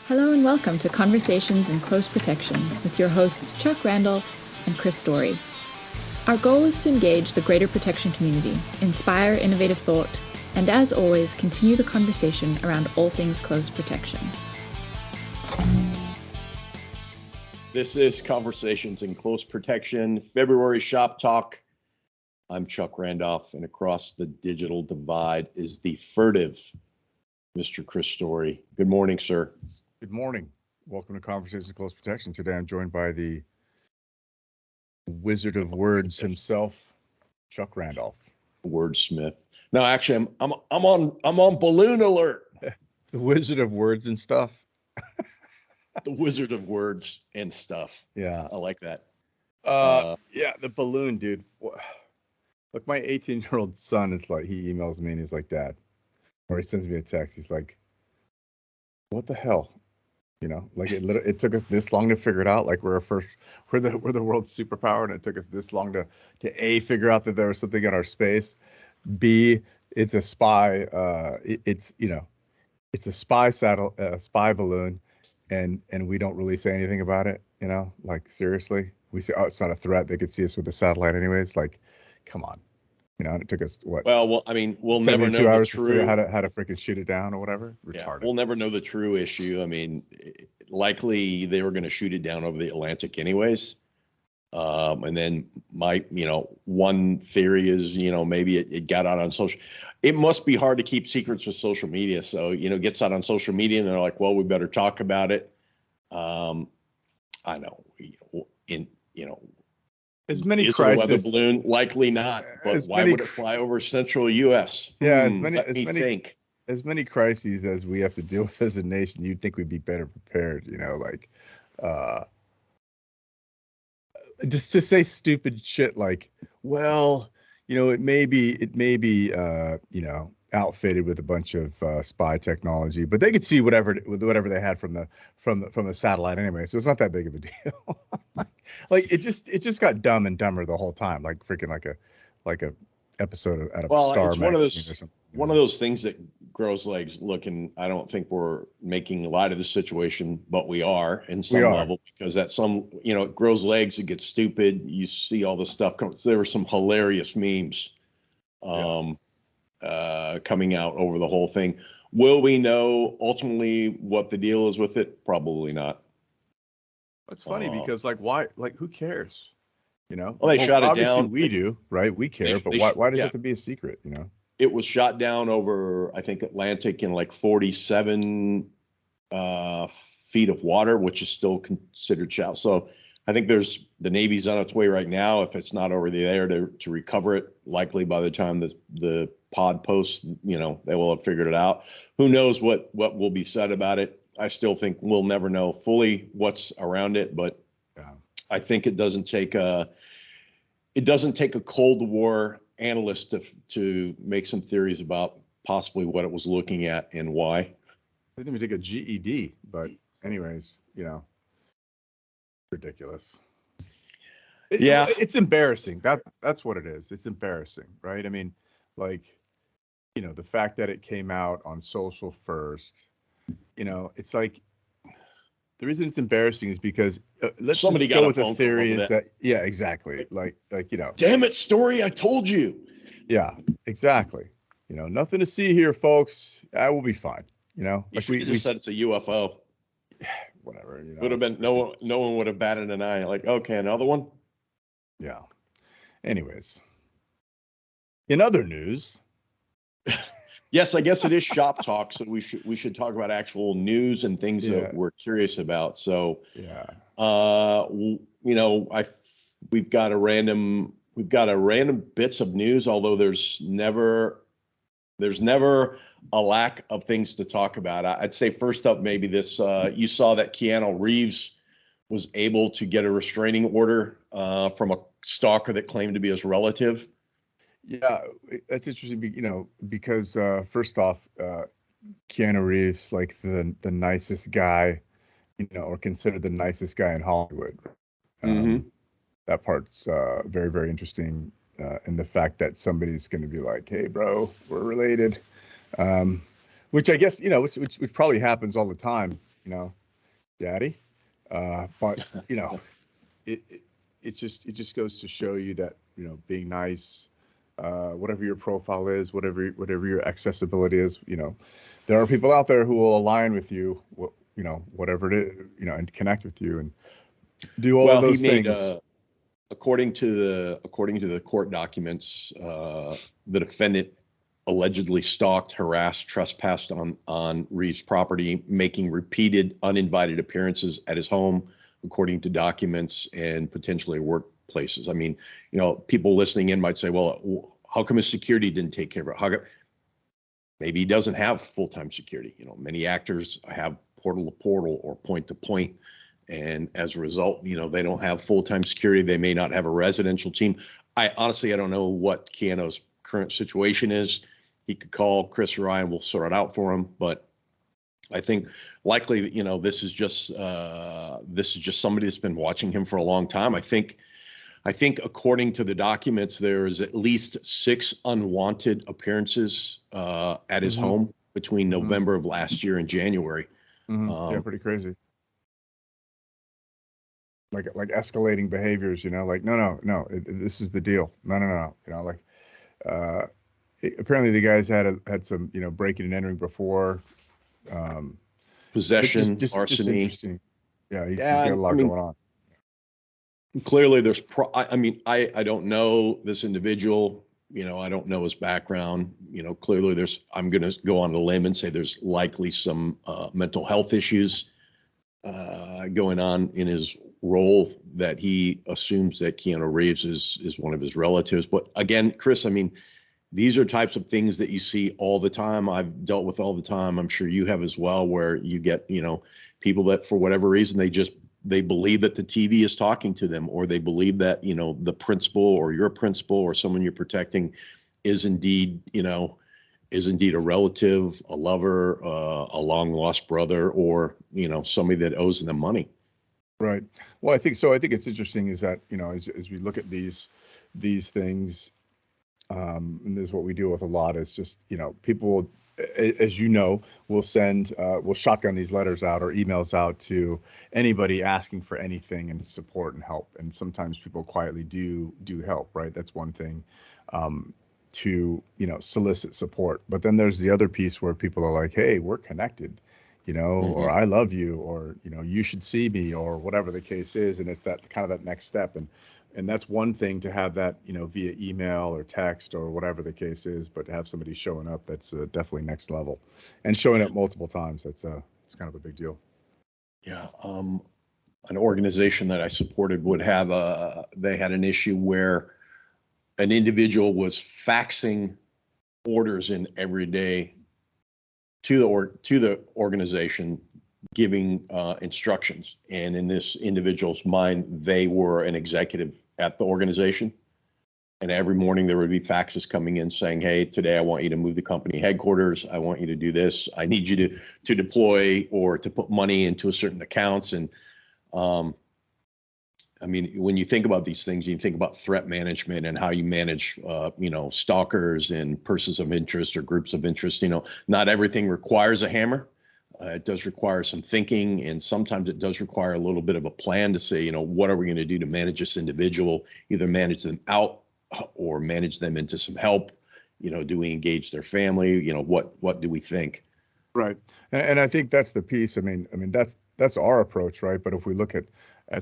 Hello and welcome to Conversations in Close Protection with your hosts Chuck Randall and Chris Story. Our goal is to engage the greater protection community, inspire innovative thought, and as always, continue the conversation around all things close protection. This is Conversations in Close Protection, February Shop Talk. I'm Chuck Randolph, and across the digital divide is the furtive Mr. Chris Story. Good morning, sir. Good morning. Welcome to Conversations in Close Protection. Today I'm joined by the Wizard of Words himself, Chuck Randolph. Wordsmith. No, actually, I'm on balloon alert. The Wizard of Words and stuff. The Wizard of Words and stuff. Yeah, I like that. Yeah, the balloon, dude. Look, my 18-year-old son, it's like he emails me and he's like, "Dad," or he sends me a text. He's like, "What the hell?" You know, like it took us this long to figure it out. Like we're the world's superpower, and it took us this long to A, figure out that there was something in our space. B, it's a spy. It's a spy balloon, and we don't really say anything about it. You know, like seriously, we say, "Oh, it's not a threat. They could see us with a satellite anyways." Like, come on. You know, and it took us what? Well, I mean, we'll never know 72 hours the to figure true. out how to freaking shoot it down or whatever. Retarded. Yeah, we'll never know the true issue. I mean, likely they were going to shoot it down over the Atlantic anyways. And then one theory is, maybe it got out on social. It must be hard to keep secrets with social media. So, it gets out on social media and they're like, well, we better talk about it. I know as many is crises. It a weather balloon? Likely not. But why would it fly over central U.S.? Yeah, think. As many crises as we have to deal with as a nation, you'd think we'd be better prepared. Just to say stupid shit like, well, it may be outfitted with a bunch of spy technology, but they could see whatever they had from the satellite anyway, so it's not that big of a deal. Like it just got dumb and dumber the whole time, like freaking like a episode out of Star it's magazine or something. One of those things that grows legs. Look, and I don't think we're making light of the situation, but we are in some level, because at some, it grows legs, it gets stupid. You see all the stuff coming. So there were some hilarious memes coming out over the whole thing. Will we know ultimately what the deal is with it? Probably not. It's funny because why? Like, who cares? Well, they shot it down. We do, right? We care, but why does it have to be a secret? It was shot down over, I think, Atlantic in like 47 feet of water, which is still considered shallow. So I think the Navy's on its way right now, if it's not over there, to recover it. Likely by the time the pod posts, they will have figured it out. Who knows what will be said about it? I still think we'll never know fully what's around it, but I think it doesn't take a Cold War analyst to make some theories about possibly what it was looking at and why. I didn't even take a GED, but anyways, ridiculous. It's embarrassing. That's what it is. It's embarrassing, right? I mean, like, the fact that it came out on social first, it's like, the reason it's embarrassing is because somebody go with the theory is that exactly, like damn it, Story, I told you. Yeah, exactly. Nothing to see here, folks. I will be fine. Like we just said it's a UFO. Whatever. Would have been no one would have batted an eye. Like, okay, another one. Yeah. Anyways, in other news. Yes, I guess it is Shop Talk, so we should talk about actual news and things that we're curious about. So we've got a random bits of news, although there's never a lack of things to talk about. I'd say first up, maybe this, you saw that Keanu Reeves was able to get a restraining order from a stalker that claimed to be his relative. Yeah, that's interesting, because first off, Keanu Reeves, like the nicest guy, or considered the nicest guy in Hollywood. That part's very, very interesting, and the fact that somebody's going to be like, "Hey, bro, we're related," which I guess which probably happens all the time. daddy. But it just goes to show you that being nice, whatever your profile is, whatever your accessibility is, there are people out there who will align with you, whatever it is, and connect with you and do all of those things. According to the court documents, the defendant allegedly stalked, harassed, trespassed on Reeves' property, making repeated uninvited appearances at his home, according to documents, and potentially workplaces. I mean, people listening in might say, well, how come his security didn't take care of it? How come? Maybe he doesn't have full-time security. Many actors have portal to portal or point to point. And as a result, they don't have full-time security. They may not have a residential team. I don't know what Keanu's current situation is. He could call Chris or I and we'll sort it out for him. But I think likely, this is just somebody that's been watching him for a long time. I think according to the documents, there is at least 6 unwanted appearances at his home between November of last year and January. Yeah, pretty crazy. Like escalating behaviors, like no, this is the deal. No, apparently the guys had some breaking and entering before. Possession, just larceny. Interesting. Yeah, he's got a lot going on. Clearly, there's I don't know this individual. I don't know his background. Clearly I'm going to go on a limb and say there's likely some mental health issues going on in his role that he assumes that Keanu Reeves is one of his relatives. But again, Chris, these are types of things that you see all the time. I've dealt with all the time. I'm sure you have as well, where you get, people that for whatever reason, they believe that the TV is talking to them, or they believe that, the principal or your principal or someone you're protecting is indeed a relative, a lover, a long lost brother, or, somebody that owes them money. Right. Well, I think so. I think it's interesting is that, as we look at these things, and this is what we deal with a lot, is just, people will, as will shotgun these letters out or emails out to anybody asking for anything and support and help. And sometimes people quietly do help, right? That's one thing, to, solicit support. But then there's the other piece where people are like, hey, we're connected, or I love you, or, you should see me, or whatever the case is. And it's that kind of that next step. And that's one thing to have that, via email or text or whatever the case is, but to have somebody showing up, that's definitely next level, and showing up multiple times. It's kind of a big deal. Yeah. An organization that I supported they had an issue where an individual was faxing orders in every day to the organization, giving instructions. And in this individual's mind, they were an executive at the organization. And every morning there would be faxes coming in saying, hey, today I want you to move the company headquarters. I want you to do this. I need you to deploy or to put money into a certain accounts. And when you think about these things, you think about threat management and how you manage, stalkers and persons of interest or groups of interest. Not everything requires a hammer. It does require some thinking, and sometimes it does require a little bit of a plan to say, what are we going to do to manage this individual, either manage them out or manage them into some help. Do we engage their family? What do we think? Right. And I think that's the piece. That's our approach, right? But if we look at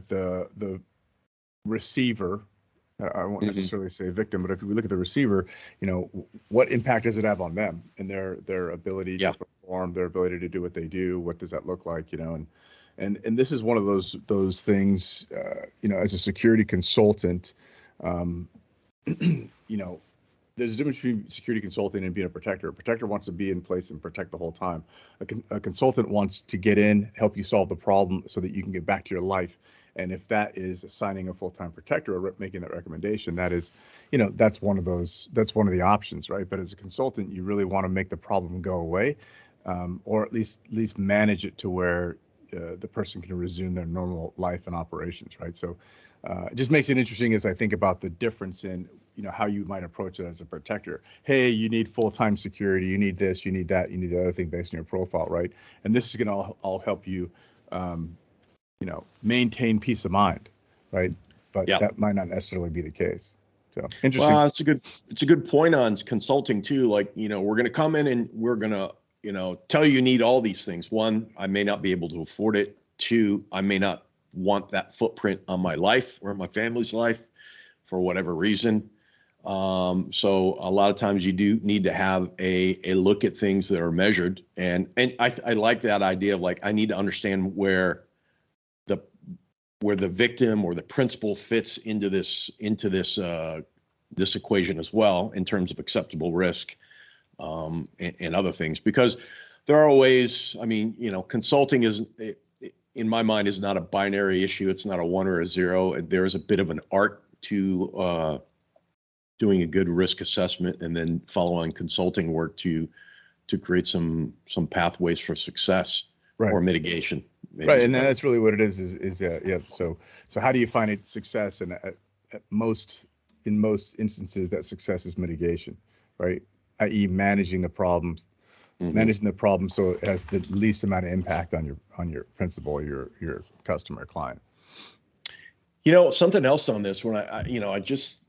the receiver, I won't necessarily say victim, but if we look at the receiver, what impact does it have on them and their ability to perform, their ability to do what they do? What does that look like? And this is one of those things, as a security consultant, there's a difference between security consulting and being a protector. A protector wants to be in place and protect the whole time. A consultant wants to get in, help you solve the problem so that you can get back to your life. And if that is assigning a full-time protector or making that recommendation, that is, that's one of the options, right? But as a consultant, you really want to make the problem go away, or at least manage it to where the person can resume their normal life and operations, right? So it just makes it interesting as I think about the difference in how you might approach it as a protector. Hey, you need full-time security, you need this, you need that, you need the other thing based on your profile, right? And this is going to all help you, maintain peace of mind, right? But Yeah. that might not necessarily be the case. So interesting. Well, it's a good point on consulting too. Like, we're going to come in and we're going to, tell you need all these things. One, I may not be able to afford it. Two, I may not want that footprint on my life or my family's life for whatever reason. So a lot of times you do need to have a look at things that are measured. And I like that idea of like, I need to understand where the victim or the principal fits into this this equation as well in terms of acceptable risk, and other things, because there are ways. I mean, consulting is, in my mind, is not a binary issue. It's not a 1 or a 0. There is a bit of an art to doing a good risk assessment and then following consulting work to create some pathways for success, right, or mitigation. Right, and that's really what it is. Yeah. So how do you find it success? And in most instances, that success is mitigation, right? I.e., managing the problems, so it has the least amount of impact on your principal, your customer, client. Something else on this when I just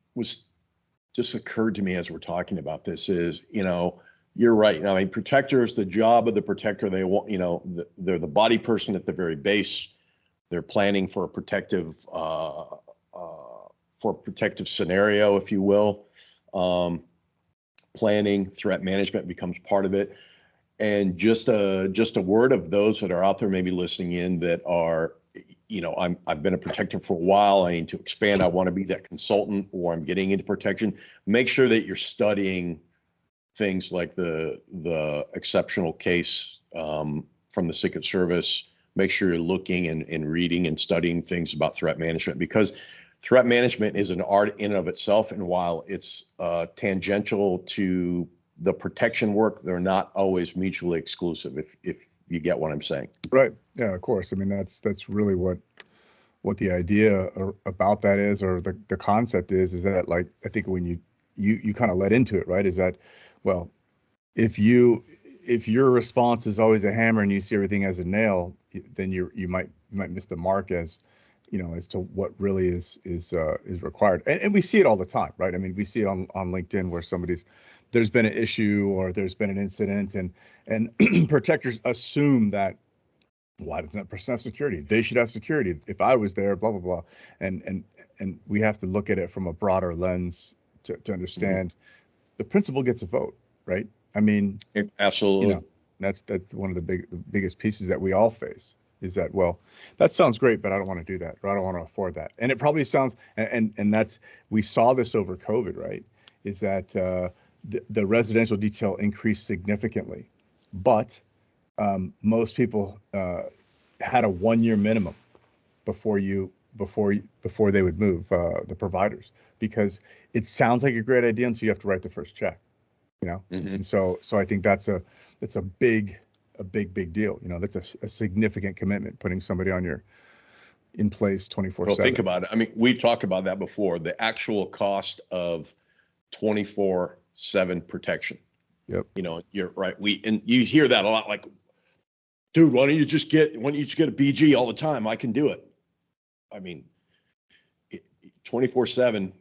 occurred to me as we're talking about this is, you're right. I mean, protectors, the job of the protector, they want, they're the body person at the very base. They're planning for a protective scenario, if you will. Planning, threat management becomes part of it. And just a word of those that are out there maybe listening in that are, I've been a protector for a while. I need to expand. I want to be that consultant, or I'm getting into protection. Make sure that you're studying things like the exceptional case from the Secret Service. Make sure you're looking and reading and studying things about threat management, because threat management is an art in and of itself. And while it's tangential to the protection work, they're not always mutually exclusive, if you get what I'm saying. Right. Yeah, of course. I mean, that's really what the idea about that is, or the concept is that, like, I think when you kind of led into it, right, is that, well, if your response is always a hammer and you see everything as a nail, then you might miss the mark as to what really is required. And we see it all the time, right? I mean, we see it on LinkedIn where there's been an issue or there's been an incident, and protectors assume that, why doesn't that person have security? They should have security. If I was there, blah, blah, blah. And we have to look at it from a broader lens to understand the principal gets a vote, right? I mean, absolutely. That's one of the biggest pieces that we all face, is that, well, that sounds great, but I don't want to do that, or I don't want to afford that. And it probably sounds, and that's, we saw this over COVID, right? Is that the residential detail increased significantly, but most people had a 1-year minimum before they would move, the providers, because it sounds like a great idea until you have to write the first check, And so I think that's a big deal. That's a significant commitment, putting somebody in place 24/7. Well, think about it. I mean, we've talked about that before. The actual cost of 24/7 protection. Yep. You're right. And you hear that a lot, like, dude, why don't you just get a BG all the time? I can do it. I mean, 24/7,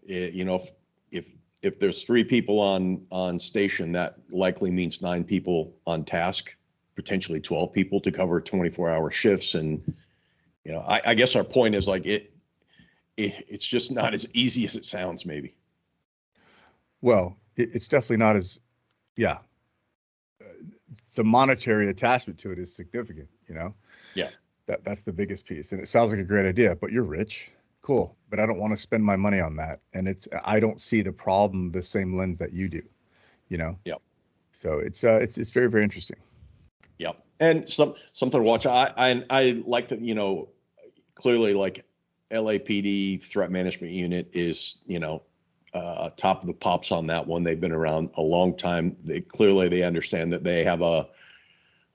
if there's 3 people on station, that likely means 9 people on task, potentially 12 people to cover 24-hour shifts. And, I guess our point is, like, it's just not as easy as it sounds, maybe. Well, it's definitely not as, yeah. The monetary attachment to it is significant, Yeah. That's the biggest piece. And it sounds like a great idea, but you're rich. Cool. But I don't want to spend my money on that. And I don't see the problem the same lens that you do, Yeah. So it's very, very interesting. Yeah. And something to watch. I like that, clearly, like, LAPD threat management unit is, top of the pops on that one. They've been around a long time. They understand that they have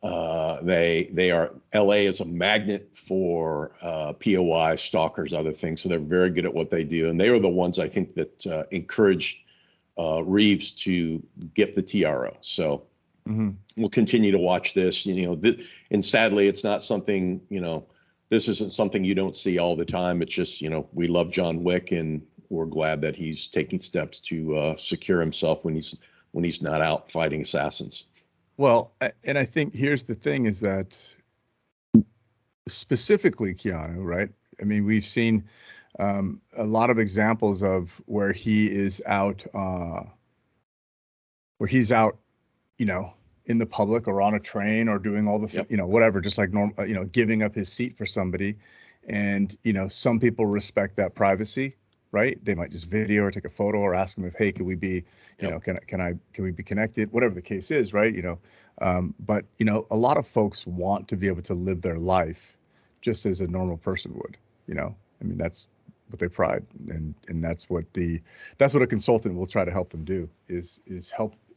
They are, LA is a magnet for POI, stalkers, other things. So they're very good at what they do. And they are the ones I think that encouraged Reeves to get the TRO. So we'll continue to watch this, and sadly, it's not something, this isn't something you don't see all the time. It's just, we love John Wick, and we're glad that he's taking steps to secure himself when he's not out fighting assassins. Well, and I think here's the thing is that specifically Keanu, right? I mean, we've seen a lot of examples of where he is out, in the public or on a train or doing all the, whatever, just like normal, giving up his seat for somebody. And, some people respect that privacy, right? They might just video or take a photo or ask him if, hey, can we be, can we be connected? Whatever the case is, right? But a lot of folks want to be able to live their life just as a normal person would, I mean, that's what they pride, and that's what a consultant will try to help them do is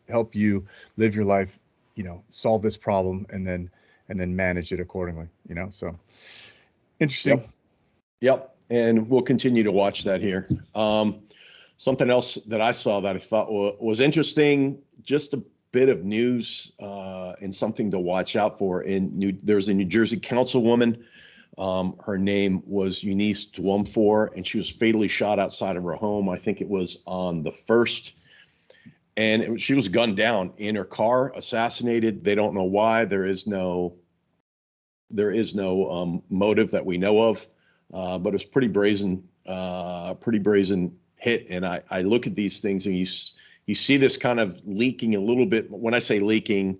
help you live your life, solve this problem and then manage it accordingly, so interesting. Yep. And we'll continue to watch that here. Something else that I saw that I thought was interesting, just a bit of news and something to watch out for. There's a New Jersey councilwoman. Her name was Eunice Dwumfor, and she was fatally shot outside of her home. I think it was on the 1st. And she was gunned down in her car, assassinated. They don't know why. There is no motive that we know of, but it's pretty brazen hit. And I look at these things, and you see this kind of leaking a little bit. When I say leaking,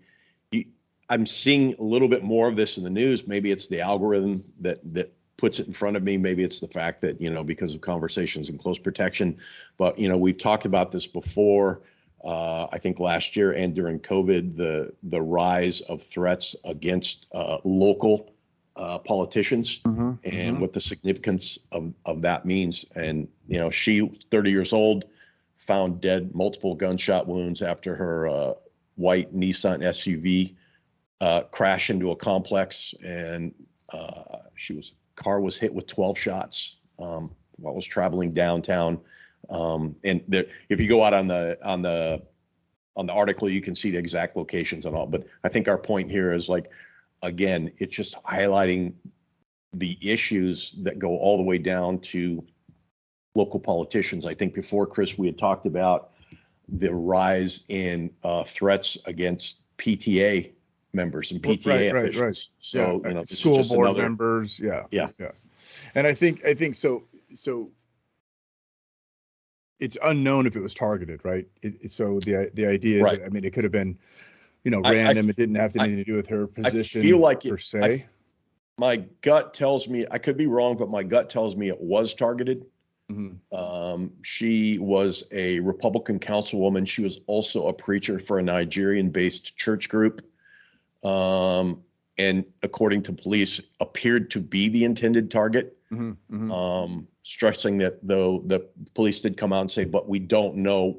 I'm seeing a little bit more of this in the news. Maybe it's the algorithm that puts it in front of me. Maybe it's the fact that, because of conversations in close protection. But, we've talked about this before. I think last year and during COVID, the rise of threats against local politicians and what the significance of that means. And, she, 30 years old, found dead, multiple gunshot wounds after her white Nissan SUV crashed into a complex, and car was hit with 12 shots while it was traveling downtown. And if you go out on the article, you can see the exact locations and all. But I think our point here is, like, again, it's just highlighting the issues that go all the way down to local politicians. I think before, Chris, we had talked about the rise in threats against PTA members and PTA officials. Right. So, school board members. Yeah. And I think so. It's unknown if it was targeted, right? So the idea is, right. I mean, it could have been, random. It didn't have anything to do with her position. I feel like per se. My gut tells me, I could be wrong, but my gut tells me it was targeted. She was a Republican councilwoman. She was also a preacher for a Nigerian-based church group, and according to police, appeared to be the intended target. Stressing that, though, the police did come out and say, but we don't know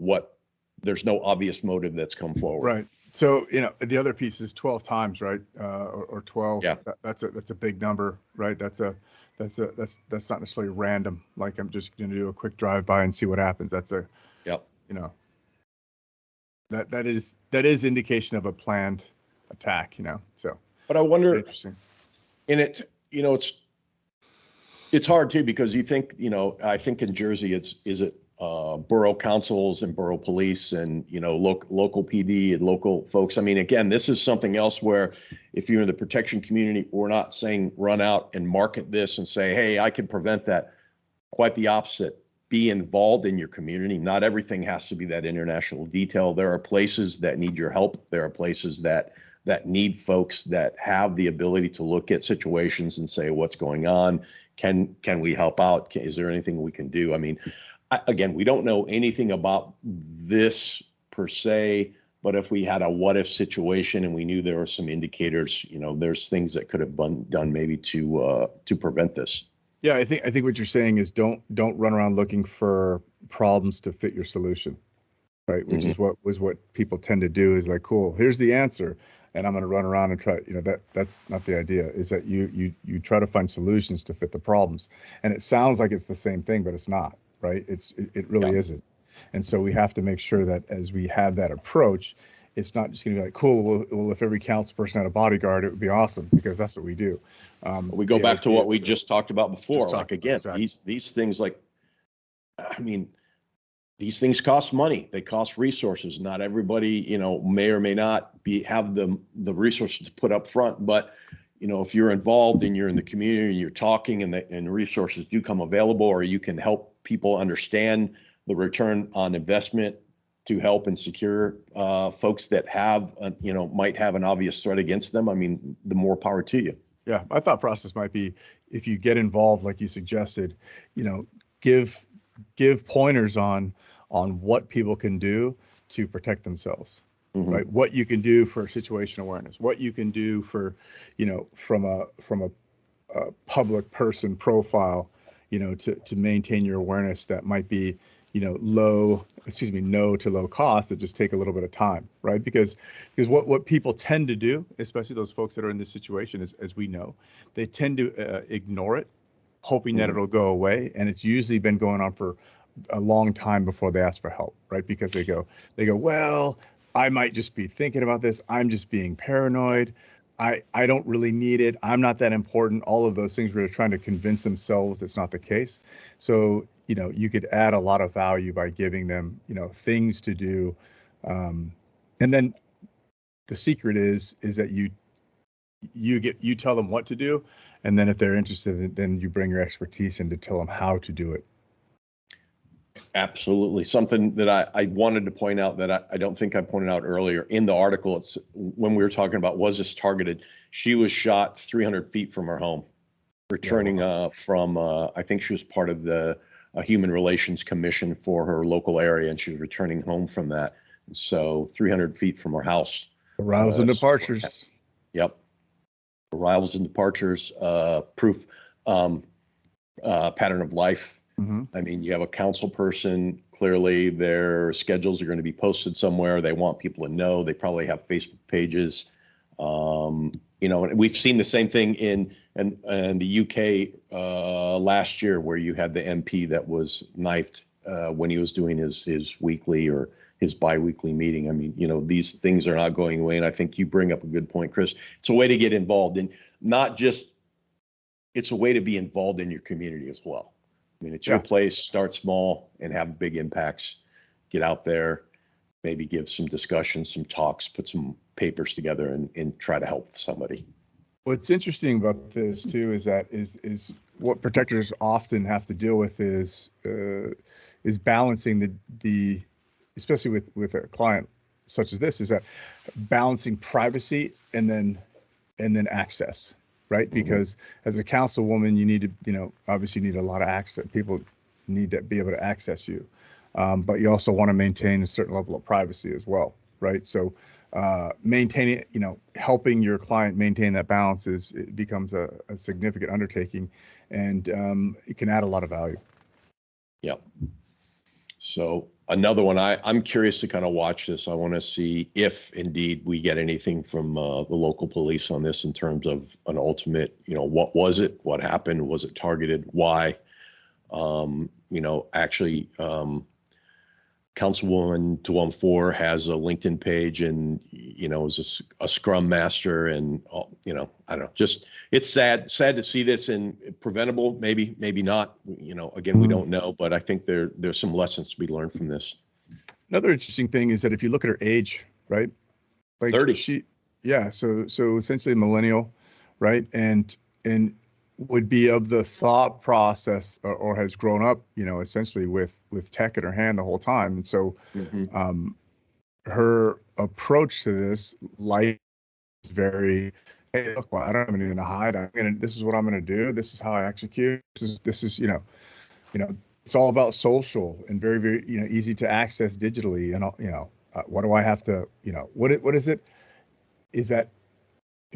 there's no obvious motive that's come forward. Right. So, the other piece is 12 times, right? Or 12. Yeah. That's a big number, right? That's not necessarily random. Like, I'm just going to do a quick drive by and see what happens. That's that is indication of a planned attack, so. But I wonder, interesting. It's hard too, because you think, I think in Jersey, is it borough councils and borough police and, local PD and local folks. I mean, again, this is something else where if you're in the protection community, we're not saying run out and market this and say, hey, I can prevent that. Quite the opposite. Be involved in your community. Not everything has to be that international detail. There are places that need your help. There are places that need folks that have the ability to look at situations and say, what's going on? Can we help out? Is there anything we can do? I mean, again, we don't know anything about this per se, but if we had a what if situation and we knew there were some indicators, there's things that could have been done maybe to prevent this. Yeah, I think what you're saying is don't run around looking for problems to fit your solution, right? Which is what people tend to do, is like, cool, here's the answer. and I'm going to run around and try, that's not the idea. Is that you try to find solutions to fit the problems. And it sounds like it's the same thing, but it's not, right? It really isn't. And so we have to make sure that as we have that approach, it's not just going to be like, cool, well, if every council person had a bodyguard, it would be awesome, because that's what we do. We go back to what we just talked about before. Like, again, exactly. these things, like, I mean, these things cost money. They cost resources. Not everybody, may or may not have the resources to put up front. But, if you're involved and you're in the community and you're talking, and resources do come available, or you can help people understand the return on investment to help and secure folks that have, might have an obvious threat against them. I mean, the more power to you. Yeah, my thought process might be, if you get involved, like you suggested, give pointers on what people can do to protect themselves, right? What you can do for situational awareness, what you can do for, from a public person profile, to maintain your awareness that might be, no to low cost, that just take a little bit of time, right? Because what people tend to do, especially those folks that are in this situation, is, as we know, they tend to ignore it, hoping that it'll go away. And it's usually been going on for a long time before they ask for help, right? Because they go, well, I might just be thinking about this. I'm just being paranoid. I don't really need it. I'm not that important. All of those things where they're trying to convince themselves it's not the case. So, you could add a lot of value by giving them, things to do. And then the secret is that you tell them what to do. And then if they're interested, then you bring your expertise in to tell them how to do it. Absolutely. Something that I wanted to point out that I don't think I pointed out earlier in the article. It's when we were talking about, was this targeted? She was shot 300 feet from her home, returning from, I think she was part of the Human Relations Commission for her local area, and she was returning home from that. So 300 feet from her house. Arrivals and departures. Yep. Arrivals and departures, proof, pattern of life. I mean, you have a council person, clearly their schedules are going to be posted somewhere. They want people to know. They probably have Facebook pages. And we've seen the same thing in the UK last year, where you had the MP that was knifed when he was doing his weekly or his biweekly meeting. I mean, these things are not going away. And I think you bring up a good point, Chris. It's a way to get involved in, not just, it's a way to be involved in your community as well. I mean, it's your place. Start small and have big impacts. Get out there, maybe give some discussions, some talks, put some papers together, and try to help somebody. What's interesting about this too is that is what protectors often have to deal with is balancing the especially with a client such as this, is that balancing privacy and then access. Right, because as a councilwoman, you need to, obviously you need a lot of access. People need to be able to access you, but you also want to maintain a certain level of privacy as well, right? So maintaining, helping your client maintain that balance it becomes a significant undertaking, and it can add a lot of value. Yep. So another one, I'm curious to kind of watch this. I want to see if indeed we get anything from the local police on this in terms of an ultimate, what was it? What happened? Was it targeted? Why? Actually, Councilwoman 214 has a LinkedIn page and, is a Scrum Master, and, I don't know, just, it's sad to see this, and preventable, maybe not, again, we don't know, but I think there's some lessons to be learned from this. Another interesting thing is that if you look at her age, right? Like 30. So essentially a millennial, right? And would be of the thought process or has grown up, essentially with tech in her hand the whole time. And so her approach to this life is very, hey, look, well, I don't have anything to hide. This is what I'm going to do. This is how I execute. This is, it's all about social and very, very, easy to access digitally. And, what do I have to, what is it? Is that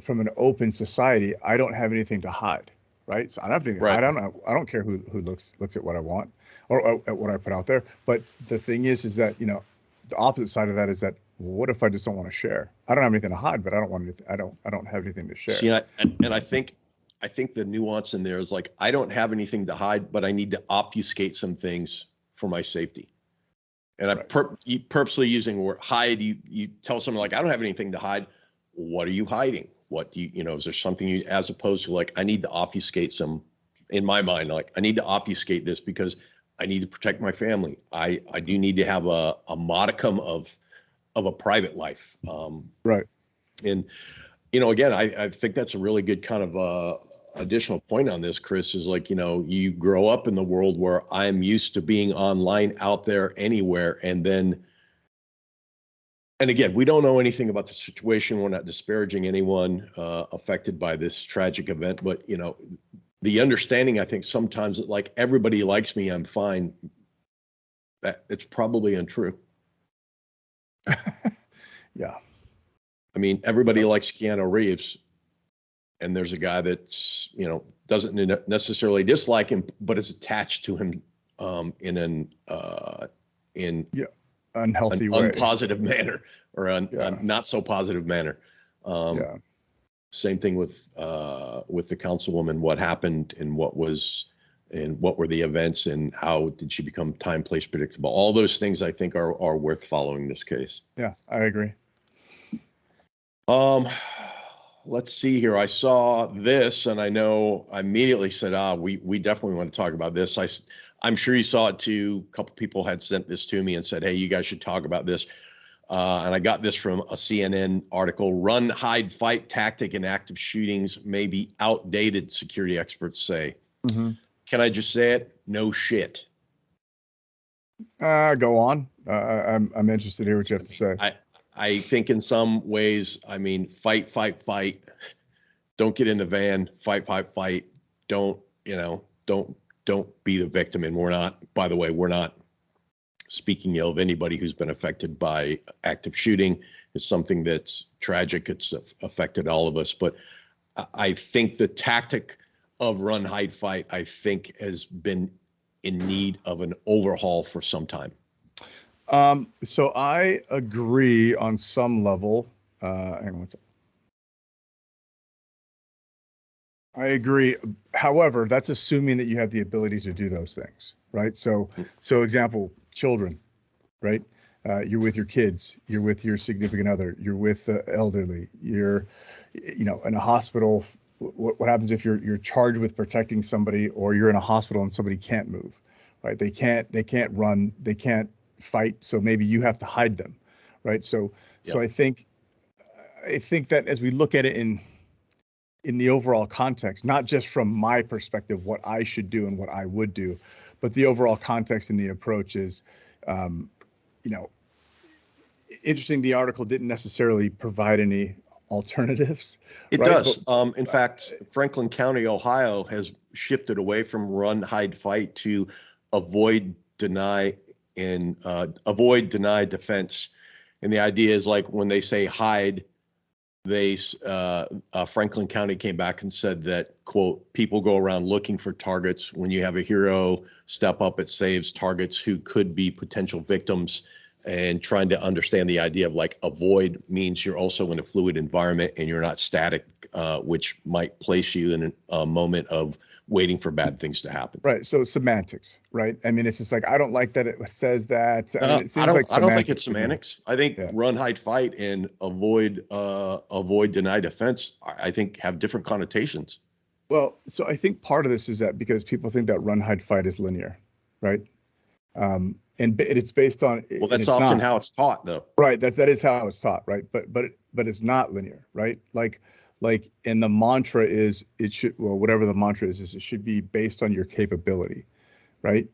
from an open society, I don't have anything to hide. Right. So I don't have anything. Right. I don't care who looks at what I want or at what I put out there. But the thing is that, the opposite side of that is that what if I just don't want to share? I don't have anything to hide, but I don't want anything, I don't have anything to share. See, and I think the nuance in there is like, I don't have anything to hide, but I need to obfuscate some things for my safety. And I purposely using the word hide. You tell someone like, I don't have anything to hide. What are you hiding? What do you know, is there something you, as opposed to like, I need to obfuscate some, in my mind, like I need to obfuscate this because I need to protect my family. I do need to have a modicum of a private life. Right. And, you know, again, I think that's a really good kind of additional point on this, Chris, is like, you know, you grow up in the world where I'm used to being online out there anywhere. And again, we don't know anything about the situation. We're not disparaging anyone affected by this tragic event, but, you know, the understanding, I think sometimes that like everybody likes me, I'm fine. That it's probably untrue. Yeah. I mean, everybody likes Keanu Reeves, and there's a guy that's, you know, doesn't necessarily dislike him, but is attached to him in an unhealthy way, unpositive manner, or a not so positive manner. Same thing with the councilwoman. What happened, and what were the events, and how did she become time, place predictable? All those things I think are worth following this case. Yeah, I agree. Let's see here. I saw this, and I know I immediately said, we definitely want to talk about this. I'm sure you saw it too. A couple people had sent this to me and said, hey, you guys should talk about this. And I got this from a CNN article. Run, hide, fight tactic in active shootings may be outdated, security experts say. Mm-hmm. Can I just say it? No shit. Go on. I'm interested to hear what you have to say. I think in some ways, I mean, fight. Don't get in the van. Fight. Don't be the victim. And we're not, by the way, we're not speaking ill of anybody who's been affected by active shooting. It's something that's tragic. It's affected all of us. But I think the tactic of run, hide, fight, I think has been in need of an overhaul for some time. So I agree on some level. Hang on one second. I agree. However, that's assuming that you have the ability to do those things, right? So example, children, right? You're with your kids, you're with your significant other, you're with the elderly, you're, you know, in a hospital. What happens if you're charged with protecting somebody, or you're in a hospital and somebody can't move, right? They can't run, they can't fight, so maybe you have to hide them, right? So I think that as we look at it in the overall context, not just from my perspective, what I should do and what I would do, but the overall context and the approach is, you know, interesting. The article didn't necessarily provide any alternatives. It does. In fact, Franklin County, Ohio has shifted away from run, hide, fight to avoid, deny, defense. And the idea is like when they say hide, Franklin County came back and said that, quote, people go around looking for targets. When you have a hero step up, it saves targets who could be potential victims. And trying to understand the idea of like avoid means you're also in a fluid environment and you're not static, which might place you in a moment of waiting for bad things to happen. Right. So semantics, right? I mean, it's just like, I don't like that it says that. I mean, it seems I don't think it's semantics. I think run, hide, fight, and avoid, deny, defense, I think have different connotations. Well, so I think part of this is that because people think that run, hide, fight is linear, right? And it's based on. Well, that's often how it's taught, though. Right. That is how it's taught, right? But it's not linear, right? Like, and the mantra is whatever the mantra is it should be based on your capability, right?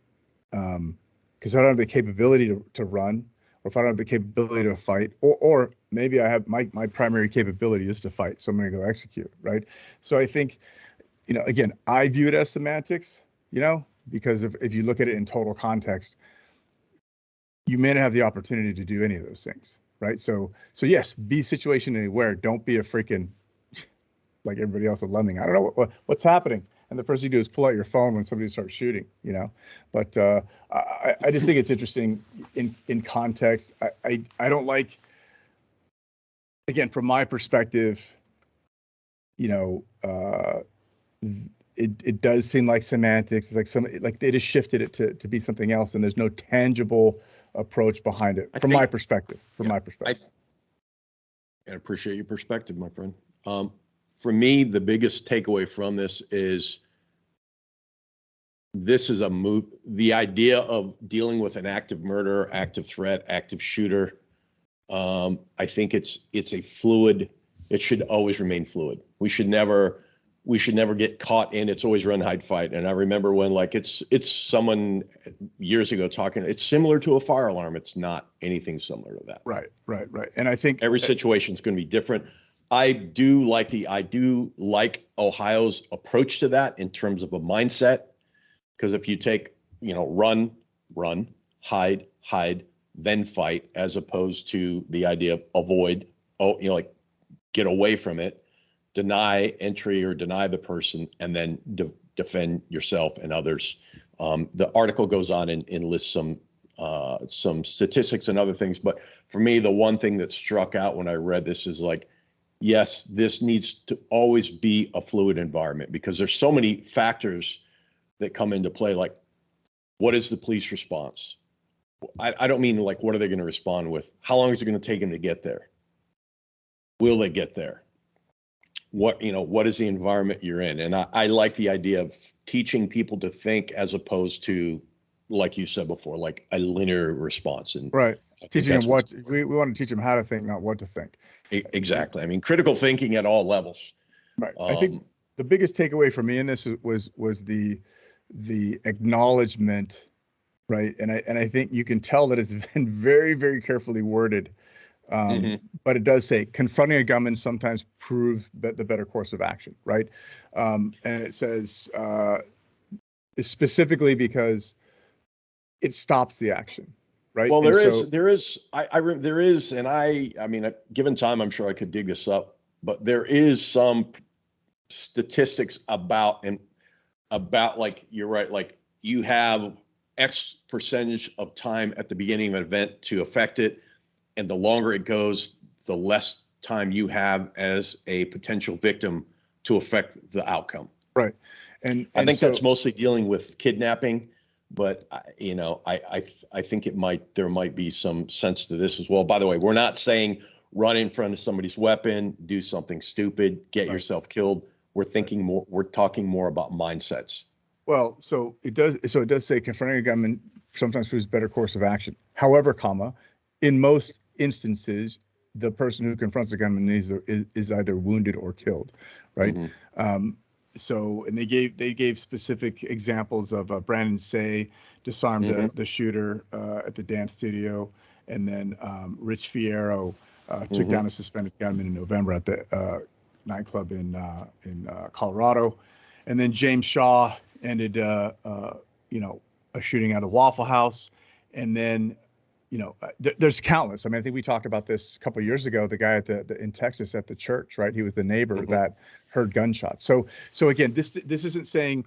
Because I don't have the capability to run, or if I don't have the capability to fight, or maybe I have my primary capability is to fight, so I'm going to go execute, right? So I think, you know, again, I view it as semantics, you know, because if you look at it in total context, you may not have the opportunity to do any of those things, right? So yes, be situationally aware. Don't be a freaking like everybody else, a lemming. I don't know what's happening, and the first you do is pull out your phone when somebody starts shooting, you know. But I just think it's interesting in context. I don't like again, from my perspective, it does seem like semantics. It's like they just shifted it to be something else, and there's no tangible approach behind it from my perspective. I appreciate your perspective, my friend. For me, the biggest takeaway from this is the idea of dealing with an active murderer, active threat, active shooter. I think it's a fluid. It should always remain fluid. We should never get caught in it's always run, hide, fight. And I remember when it's someone years ago talking, it's similar to a fire alarm. It's not anything similar to that. Right. And I think every situation is going to be different. I do like Ohio's approach to that in terms of a mindset. Because if you take, run, hide, then fight, as opposed to the idea of avoid, get away from it, deny entry or deny the person, and then defend yourself and others. The article goes on and lists some statistics and other things. But for me, the one thing that struck out when I read this is yes, this needs to always be a fluid environment, because there's so many factors that come into play. Like, what is the police response? I don't mean what are they going to respond with? How long is it going to take them to get there? Will they get there? What is the environment you're in? And I like the idea of teaching people to think, as opposed to, like you said before, like a linear response. And right. Teaching them we want to teach them how to think, not what to think. Exactly. I mean, critical thinking at all levels. Right. I think the biggest takeaway for me in this was the acknowledgement, right? And I think you can tell that it's been very, very carefully worded. But it does say confronting a gunman sometimes proves the better course of action, right? And it says specifically because it stops the action, right? Well, there is, and I mean, given time, I'm sure I could dig this up, but there is some statistics about you're right, you have X percentage of time at the beginning of an event to affect it. And the longer it goes, the less time you have as a potential victim to affect the outcome. Right. And I think that's mostly dealing with kidnapping, but I think there might be some sense to this as well. By the way, we're not saying run in front of somebody's weapon, do something stupid, get yourself killed. We're talking more about mindsets. Well, so it does say confronting a gunman sometimes proves better course of action. However, in most instances, the person who confronts a gunman is either wounded or killed, right? And they gave specific examples of Brandon Say disarmed the shooter at the dance studio, and then Rich Fierro took down a suspended gunman in November at the nightclub in Colorado, and then James Shaw ended a shooting at a Waffle House, and then. There's countless. I mean, I think we talked about this a couple of years ago. The guy in Texas at the church, right? He was the neighbor that heard gunshots. So again, this isn't saying,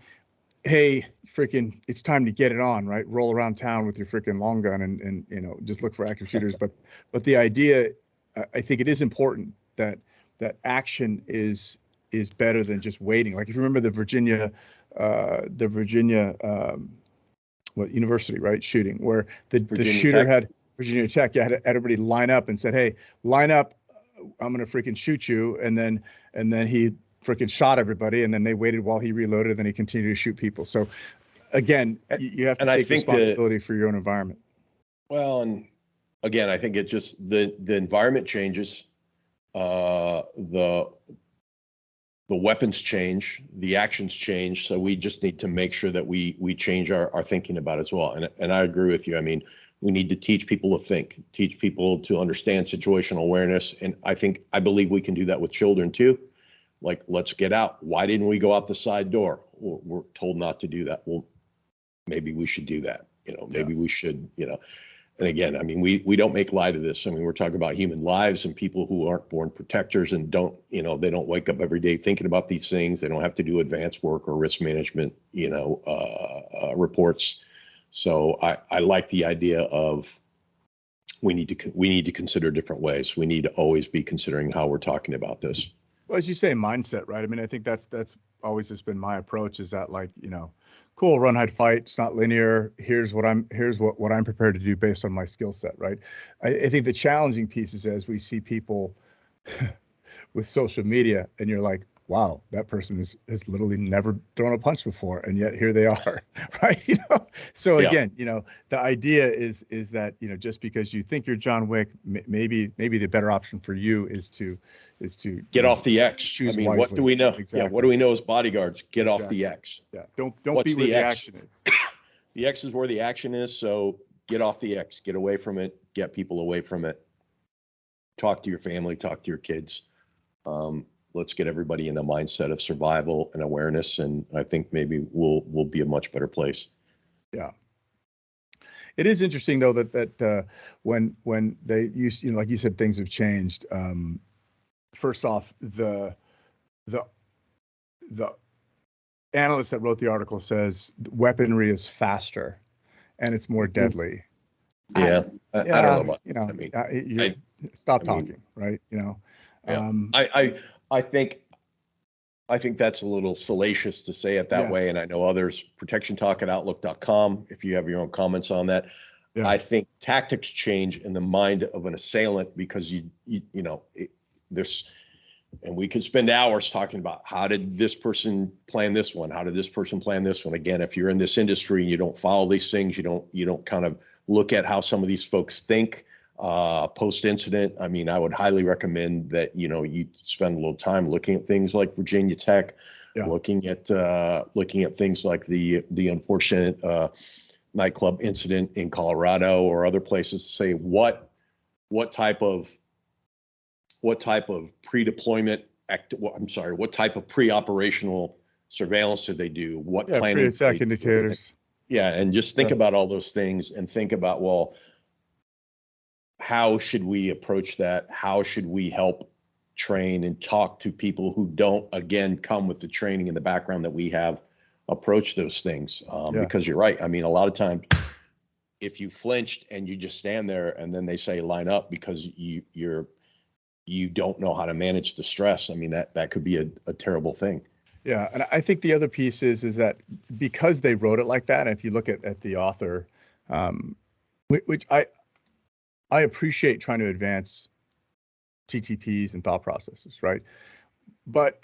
hey, freaking, it's time to get it on, right? Roll around town with your freaking long gun and just look for active shooters. But the idea, I think it is important that action is better than just waiting. Like if you remember the Virginia university, right, shooting, where the shooter had Virginia Tech, had everybody line up and said, hey, line up, I'm gonna freaking shoot you, and then he freaking shot everybody, and then they waited while he reloaded, and then he continued to shoot people. So again, you have to take responsibility for your own environment. Well, and again, I think it just the environment changes, the weapons change, the actions change. So we just need to make sure that we change our thinking about it as well. And I agree with you. I mean, we need to teach people to think, teach people to understand situational awareness. And I believe we can do that with children too. Like, let's get out. Why didn't we go out the side door? We're told not to do that. Well, maybe we should do that. Maybe we should, And again, I mean, we don't make light of this. I mean, we're talking about human lives and people who aren't born protectors and they don't wake up every day thinking about these things. They don't have to do advanced work or risk management, reports. So I like the idea of we need to consider different ways. We need to always be considering how we're talking about this. Well, as you say, mindset, right? I mean, I think that's always just been my approach, is that, like, cool, run, hide, fight. It's not linear. Here's what I'm prepared to do based on my skill set, right? I think the challenging piece is as we see people with social media, and you're like, wow, that person has literally never thrown a punch before, and yet here they are, right? So again, the idea is that, just because you think you're John Wick, maybe the better option for you is to get off the X. Choose wisely. What do we know? Exactly. Yeah, what do we know as bodyguards? Get off the X. Yeah, don't be where the action is. The X is where the action is, so get off the X. Get away from it. Get people away from it. Talk to your family. Talk to your kids. Let's get everybody in the mindset of survival and awareness, and I think maybe we'll be a much better place. Yeah. It is interesting though that when they use, like you said, things have changed. First off, the analyst that wrote the article says weaponry is faster and it's more deadly. Yeah, I don't know about. Stop talking, right? Yeah. I think that's a little salacious to say it that way, and I know others. protectiontalk@outlook.com. If you have your own comments on that, I think tactics change in the mind of an assailant because there's, and we could spend hours talking about how did this person plan this one, how did this person plan this one. Again, if you're in this industry and you don't follow these things, you don't kind of look at how some of these folks think. Post-incident, I mean, I would highly recommend that you spend a little time looking at things like Virginia Tech, looking at things like the unfortunate nightclub incident in Colorado or other places to say what type of pre-deployment what type of pre-operational surveillance did they do? What planning? Pre-attack indicators. Yeah, and just think about all those things and think about, well, how should we approach that? How should we help train and talk to people who don't, again, come with the training and the background that we have, approach those things? Because you're right. I mean, a lot of times, if you flinched and you just stand there and then they say line up because you don't know how to manage the stress, I mean, that could be a terrible thing. Yeah, and I think the other piece is that because they wrote it like that, and if you look at the author, which I appreciate trying to advance TTPs and thought processes, right? But,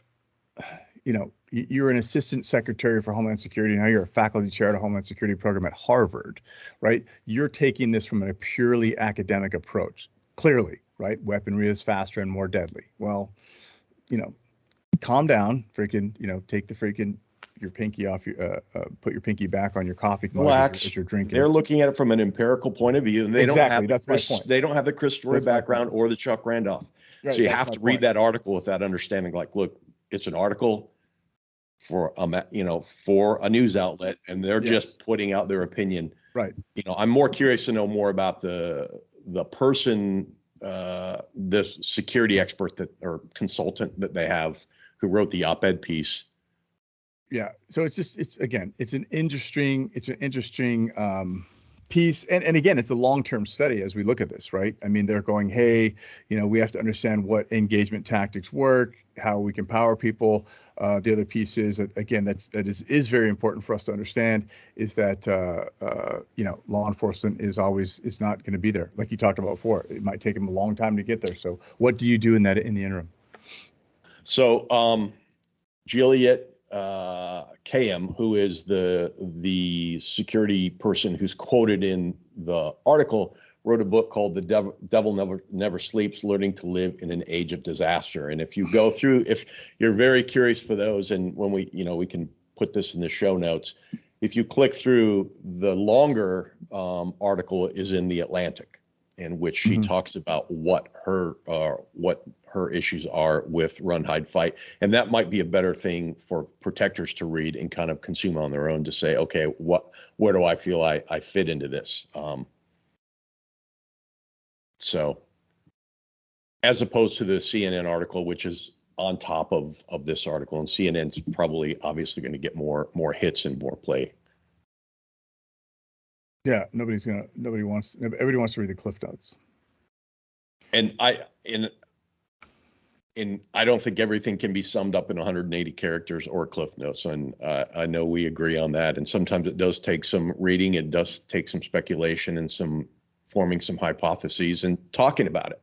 you're an assistant secretary for Homeland Security. Now you're a faculty chair at a Homeland Security program at Harvard, right? You're taking this from a purely academic approach, clearly, right? Weaponry is faster and more deadly. Well, calm down, freaking, take your pinky off put your pinky back on your coffee mug as you're drinking. They're looking at it from an empirical point of view, and they don't have that's my point. They don't have the Chris Story background or the Chuck Randolph. Right, so you have to read that article with that understanding. Like, look, it's an article for a news outlet, and they're just putting out their opinion. Right. I'm more curious to know more about the person, the security expert or consultant that they have who wrote the op-ed piece. Yeah. So it's an interesting piece. And again, it's a long-term study as we look at this, right? I mean, they're going, hey, we have to understand what engagement tactics work, how we can power people. The other piece is that, again, that is very important for us to understand is that, law enforcement is not going to be there. Like you talked about before, it might take them a long time to get there. So what do you do in the interim? So, Juliet KM, who is the security person who's quoted in the article, wrote a book called The Devil Never Sleeps, Learning to Live in an Age of Disaster. And if you go through, if you're very curious for those, and when we can put this in the show notes, if you click through, the longer article is in The Atlantic, in which she talks about what her issues are with run, hide, fight. And that might be a better thing for protectors to read and kind of consume on their own to say, okay, where do I feel I fit into this? So as opposed to the CNN article, which is on top of this article, and CNN's probably obviously going to get more hits and more play. Yeah, everybody wants to read the Cliff Notes. And I don't think everything can be summed up in 180 characters or Cliff Notes. And I know we agree on that. And sometimes it does take some reading. It does take some speculation and some forming some hypotheses and talking about it.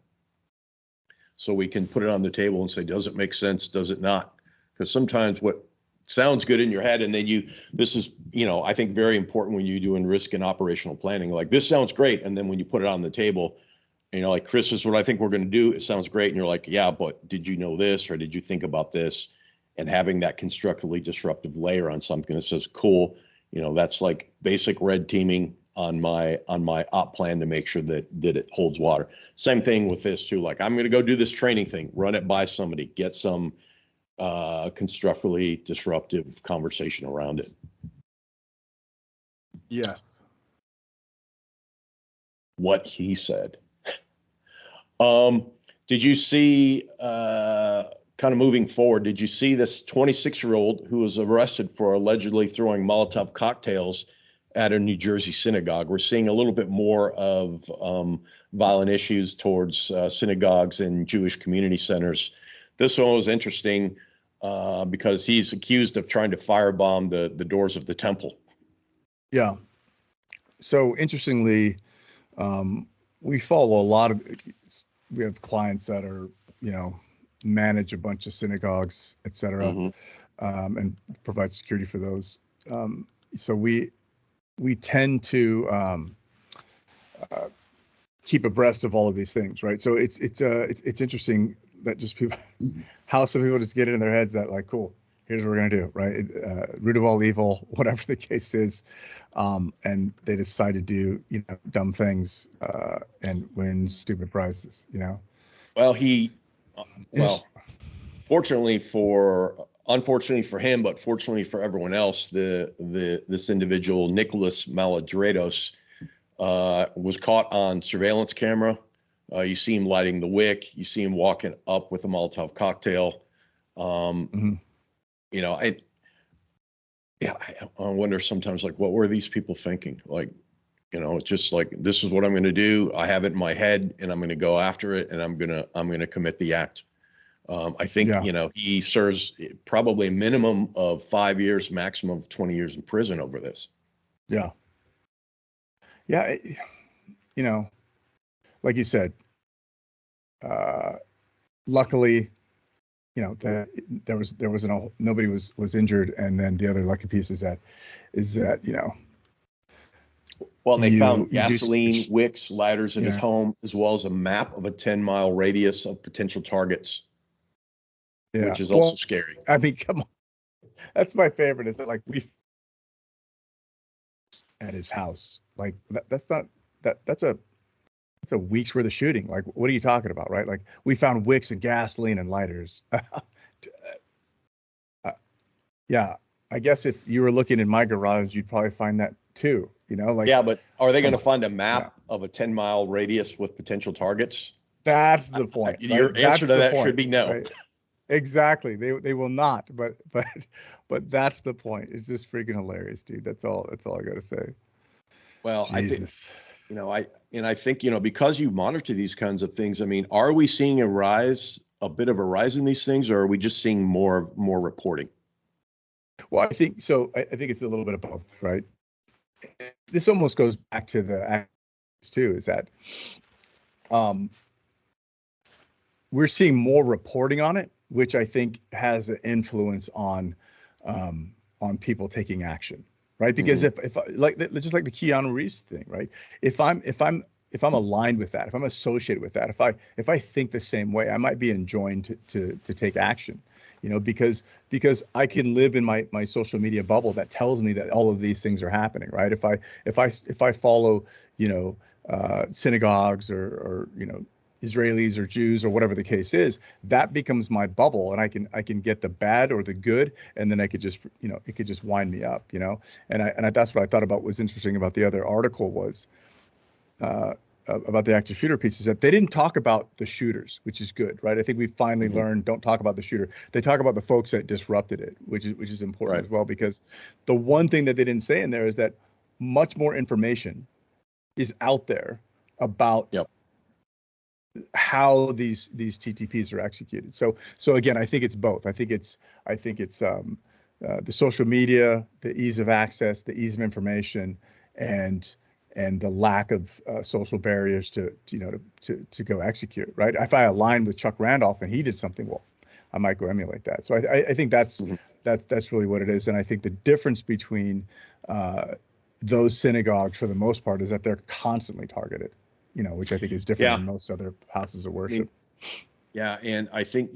So we can put it on the table and say, does it make sense? Does it not? Because sometimes what sounds good in your head, and then this is, I think very important when you're doing risk and operational planning. Like, this sounds great. And then when you put it on the table, like, Chris, this is what I think we're going to do. It sounds great. And you're like, yeah, but did you know this, or did you think about this? And having that constructively disruptive layer on something that says, cool, that's like basic red teaming on my op plan to make sure that it holds water. Same thing with this too. Like, I'm going to go do this training thing, run it by somebody, get some constructively disruptive conversation around it. Yes. What he said. Did you see, kind of moving forward, did you see this 26-year-old who was arrested for allegedly throwing Molotov cocktails at a New Jersey synagogue? We're seeing a little bit more of violent issues towards synagogues and Jewish community centers. This one was interesting because he's accused of trying to firebomb the doors of the temple. Yeah. So interestingly, we follow a lot of, we have clients that are, manage a bunch of synagogues, et cetera, and provide security for those. So we tend to keep abreast of all of these things, right? So it's interesting that just people, how some people just get it in their heads that, like, cool, here's what we're gonna do, right? Root of all evil, whatever the case is, and they decide to do dumb things and win stupid prizes, Well, unfortunately for him, but fortunately for everyone else, this individual, Nicholas Maladrados, was caught on surveillance camera. You see him lighting the wick. You see him walking up with a Molotov cocktail. I wonder sometimes, like, what were these people thinking? Like, just like, this is what I'm going to do. I have it in my head, and I'm going to go after it, and I'm going to commit the act. I think, he serves probably a minimum of 5 years, maximum of 20 years in prison over this. Yeah. Yeah. Like you said, luckily, there was nobody was injured. And then the other lucky piece is that, well, they found gasoline, wicks, lighters in his home, as well as a map of a 10-mile radius of potential targets, which is also scary. I mean, come on. That's my favorite, is that, like, we at his house, like, that's a week's worth of shooting. Like, what are you talking about, right? Like, we found wicks and gasoline and lighters. Yeah, I guess if you were looking in my garage, you'd probably find that too. Like, yeah, but are they going to find a map of a 10-mile radius with potential targets? That's the point. Your answer to that should be no. Right? Exactly. They will not. But that's the point. It's just freaking hilarious, dude. That's all I got to say. Well, Jesus. I think, because you monitor these kinds of things, I mean, are we seeing a bit of a rise in these things, or are we just seeing more reporting? Well, I think so. I think it's a little bit of both, right? This almost goes back to the acts too, is that we're seeing more reporting on it, which I think has an influence on people taking action, right? Because if like, just like the Keanu Reeves thing, right? If I'm aligned with that, if I'm associated with that, if I think the same way, I might be enjoined to take action, because I can live in my social media bubble that tells me that all of these things are happening, right? If I follow, synagogues or Israelis or Jews or whatever the case is, that becomes my bubble, and I can get the bad or the good, and then I could just, it could just wind me up, and that's what I thought about was interesting about the other article was about the active shooter piece, is that they didn't talk about the shooters, which is good, right? I think we finally learned, don't talk about the shooter. They talk about the folks that disrupted it, which is important as well, because the one thing that they didn't say in there is that much more information is out there about how these TTPs are executed. So again, I think it's both. I think it's the social media, the ease of access, the ease of information, and the lack of social barriers to go execute, right? If I align with Chuck Randolph and he did something, well, I might go emulate that. So I think that's really what it is. And I think the difference between those synagogues, for the most part, is that they're constantly targeted, which I think is different than most other houses of worship. And I think,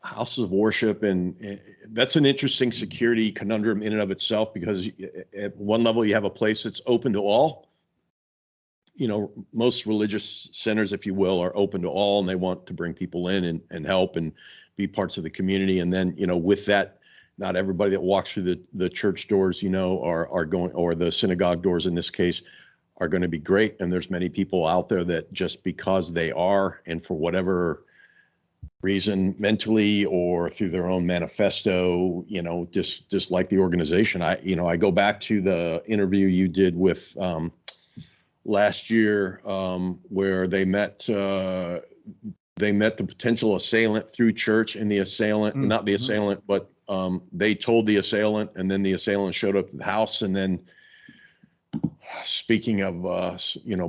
houses of worship, and that's an interesting security conundrum in and of itself, because at one level you have a place that's open to all. Most religious centers, if you will, are open to all, and they want to bring people in and help and be parts of the community. And then, with that, not everybody that walks through the church doors, are going, or the synagogue doors in this case, are going to be great. And there's many people out there that just because they are, and for whatever reason, mentally or through their own manifesto, dislike the organization. I go back to the interview you did with last year, where they met the potential assailant through church, and the assailant, not the assailant, but they told the assailant, and then the assailant showed up at the house. And then, speaking of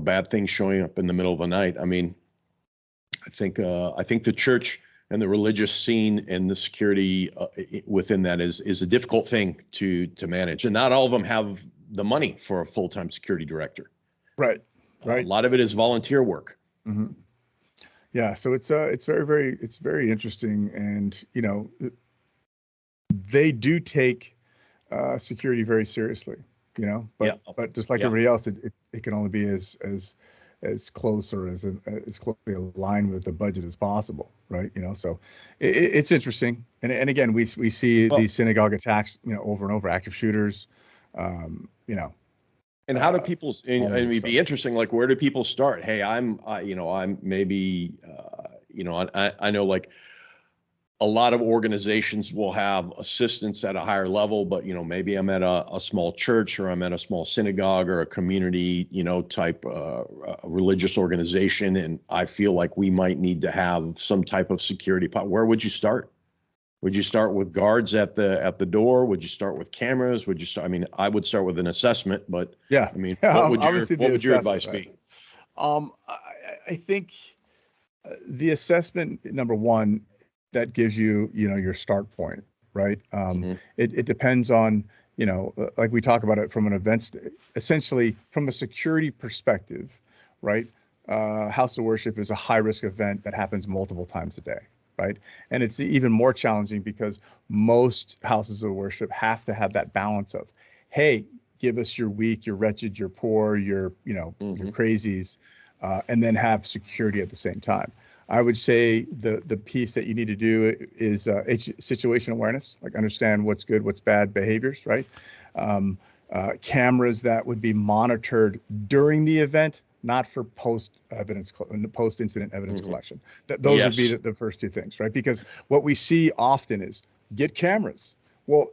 bad things showing up in the middle of the night, I mean, I think the church and the religious scene and the security within that is a difficult thing to manage, and not all of them have the money for a full-time security director. Right. A lot of it is volunteer work. Mm-hmm. Yeah. So it's very interesting, and they do take security very seriously. But just like everybody else, it can only be as close or as closely aligned with the budget as possible, right? So it's interesting, and again, we see these synagogue attacks, over and over, active shooters, And how do people? And it'd be interesting. Like, where do people start? Hey, I'm maybe, I know, like, a lot of organizations will have assistants at a higher level, but maybe I'm at a small church, or I'm at a small synagogue, or a community, type religious organization, and I feel like we might need to have some type of security. Where would you start? Would you start with guards at the door? Would you start with cameras? Would you start? I mean, I would start with an assessment, but what would your advice be? I think the assessment, number one, that gives you, your start point, right? It depends on, like we talk about it from an event, essentially from a security perspective, right? House of worship is a high risk event that happens multiple times a day. Right. And it's even more challenging because most houses of worship have to have that balance of, hey, give us your weak, your wretched, your poor, your your crazies, and then have security at the same time. I would say the piece that you need to do is situation awareness, like understand what's good, what's bad behaviors, right? Cameras that would be monitored during the event, not for post-incident evidence collection. Those would be the first two things, right? Because what we see often is get cameras. Well,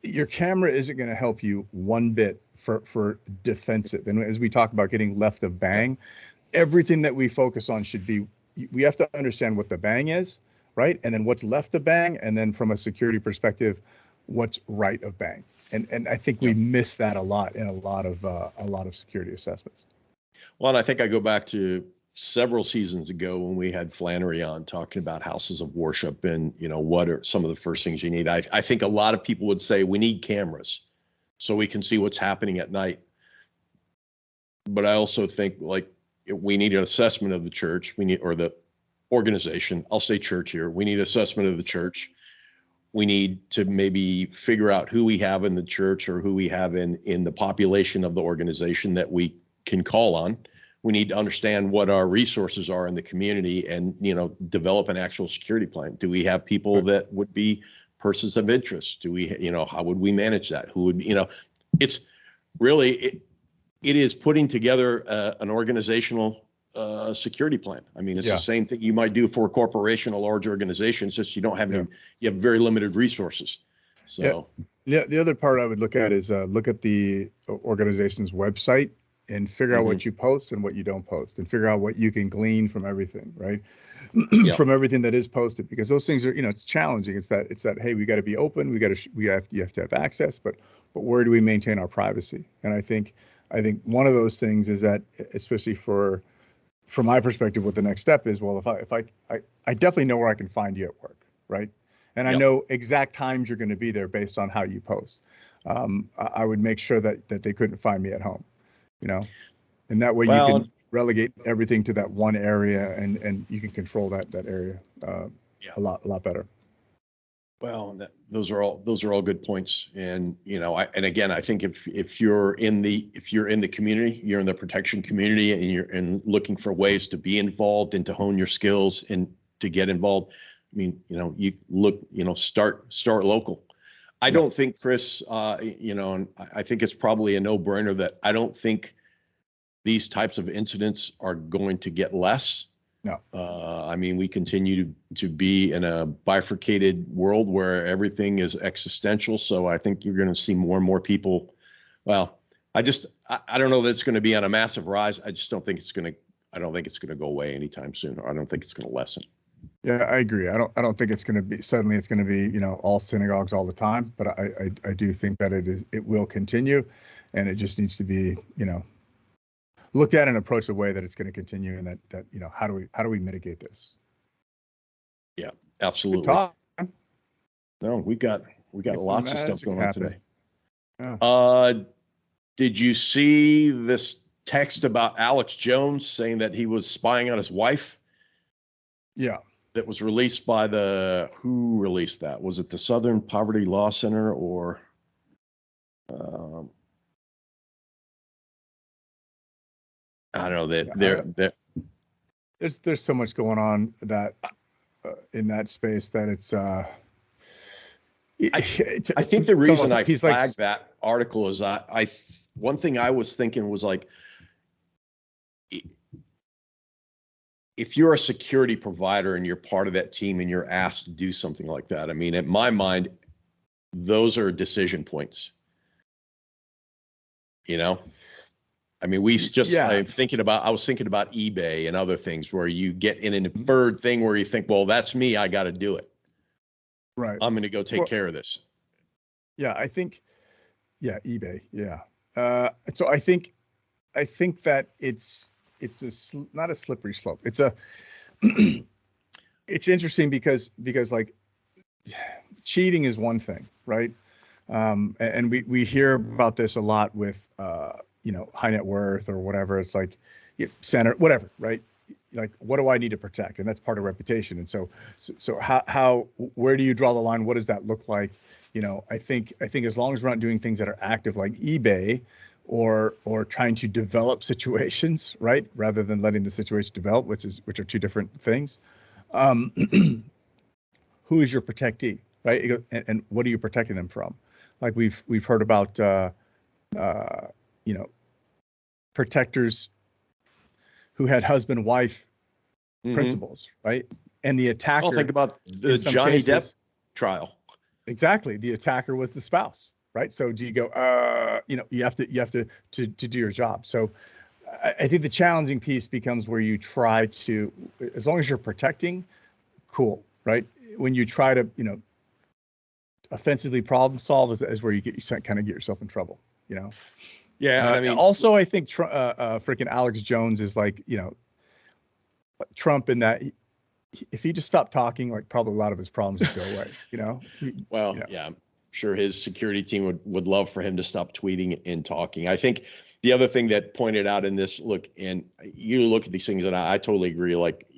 your camera isn't going to help you one bit for defensive. And as we talk about getting left of bang, everything that we focus on should be, we have to understand what the bang is, right? And then what's left of bang, and then from a security perspective, what's right of bang. And I think we miss that a lot in a lot of security assessments. Well, and I think I go back to several seasons ago when we had Flannery on talking about houses of worship and, what are some of the first things you need. I think a lot of people would say we need cameras so we can see what's happening at night. But I also think, like, we need an assessment of the church. Or the organization. I'll say church here. We need assessment of the church. We need to maybe figure out who we have in the church, or who we have in the population of the organization that we can call on. We need to understand what our resources are in the community, and develop an actual security plan. Do we have people that would be persons of interest? Do we, how would we manage that? Who would, it's really, it is putting together an organizational security plan. I mean, it's the same thing you might do for a corporation, a large organization. It's just you don't have you have very limited resources. So The other part I would look at is look at the organization's website and figure out Mhm. what you post and what you don't post, and figure out what you can glean from everything, right? Yeah. From everything that is posted, because those things are, it's challenging. It's that hey, we got to be open, you have to have access, but where do we maintain our privacy? And I think one of those things is that, especially from my perspective, what the next step is, well, I definitely know where I can find you at work, right? And I Yep. know exact times you're going to be there based on how you post. I would make sure that they couldn't find me at home, and that way you Well, can relegate everything to that one area, and you can control that area yeah. a lot better. Well, those are all good points. And, and again, I think if you're in the community, you're in the protection community, and you're looking for ways to be involved and to hone your skills and to get involved. I mean, you look, start local. I Yep. don't think, Chris, and I think it's probably a no-brainer that I don't think these types of incidents are going to get less. No. I mean, we continue to be in a bifurcated world where everything is existential. So I think you're going to see more and more people. Well, I don't know that it's going to be on a massive rise. I don't think it's going to go away anytime soon. Or I don't think it's going to lessen. Yeah, I agree. I don't think it's going to be suddenly it's going to be, all synagogues all the time, but I do think that it will continue, and it just needs to be, looked at and approached a way that it's going to continue, and that how do we mitigate this? Yeah, Good absolutely. talk. No, we got Get some lots of stuff magic going on happening. today. Yeah. Did you see this text about Alex Jones saying that he was spying on his wife? Yeah. That was released by who released that? Was it the Southern Poverty Law Center or? I don't know that There's so much going on that in that space that it's I think the reason like I he's flagged that article is one thing I was thinking was like, if you're a security provider and you're part of that team and you're asked to do something like that, I mean, in my mind, those are decision points. I mean, I was thinking about eBay and other things where you get in an inferred thing where you think, well, that's me, I got to do it. Right. I'm going to go take care of this. Yeah, I think, eBay. Yeah. So I think that it's not a slippery slope. It's it's interesting because like cheating is one thing, right? And we hear about this a lot with high net worth or whatever. It's like center, whatever, right? Like, what do I need to protect? And that's part of reputation. And so how where do you draw the line? What does that look like? I think as long as we're not doing things that are active like eBay or trying to develop situations, right, rather than letting the situation develop, which are two different things. Who is your protectee, right? And what are you protecting them from? Like we've heard about protectors who had husband-wife principles, right? And the attacker. I'll think about the Johnny Depp trial. Exactly, the attacker was the spouse, right? So do you go? You have to do your job. So I think the challenging piece becomes where you try to, as long as you're protecting, cool, right? When you try to, offensively problem solve is where you kind of get yourself in trouble, Yeah, I mean, also I think freaking Alex Jones is like, Trump in that if he just stopped talking, like probably a lot of his problems would go away, Well, yeah, I'm sure his security team would love for him to stop tweeting and talking. I think the other thing that pointed out in this, and you look at these things, and I totally agree. Like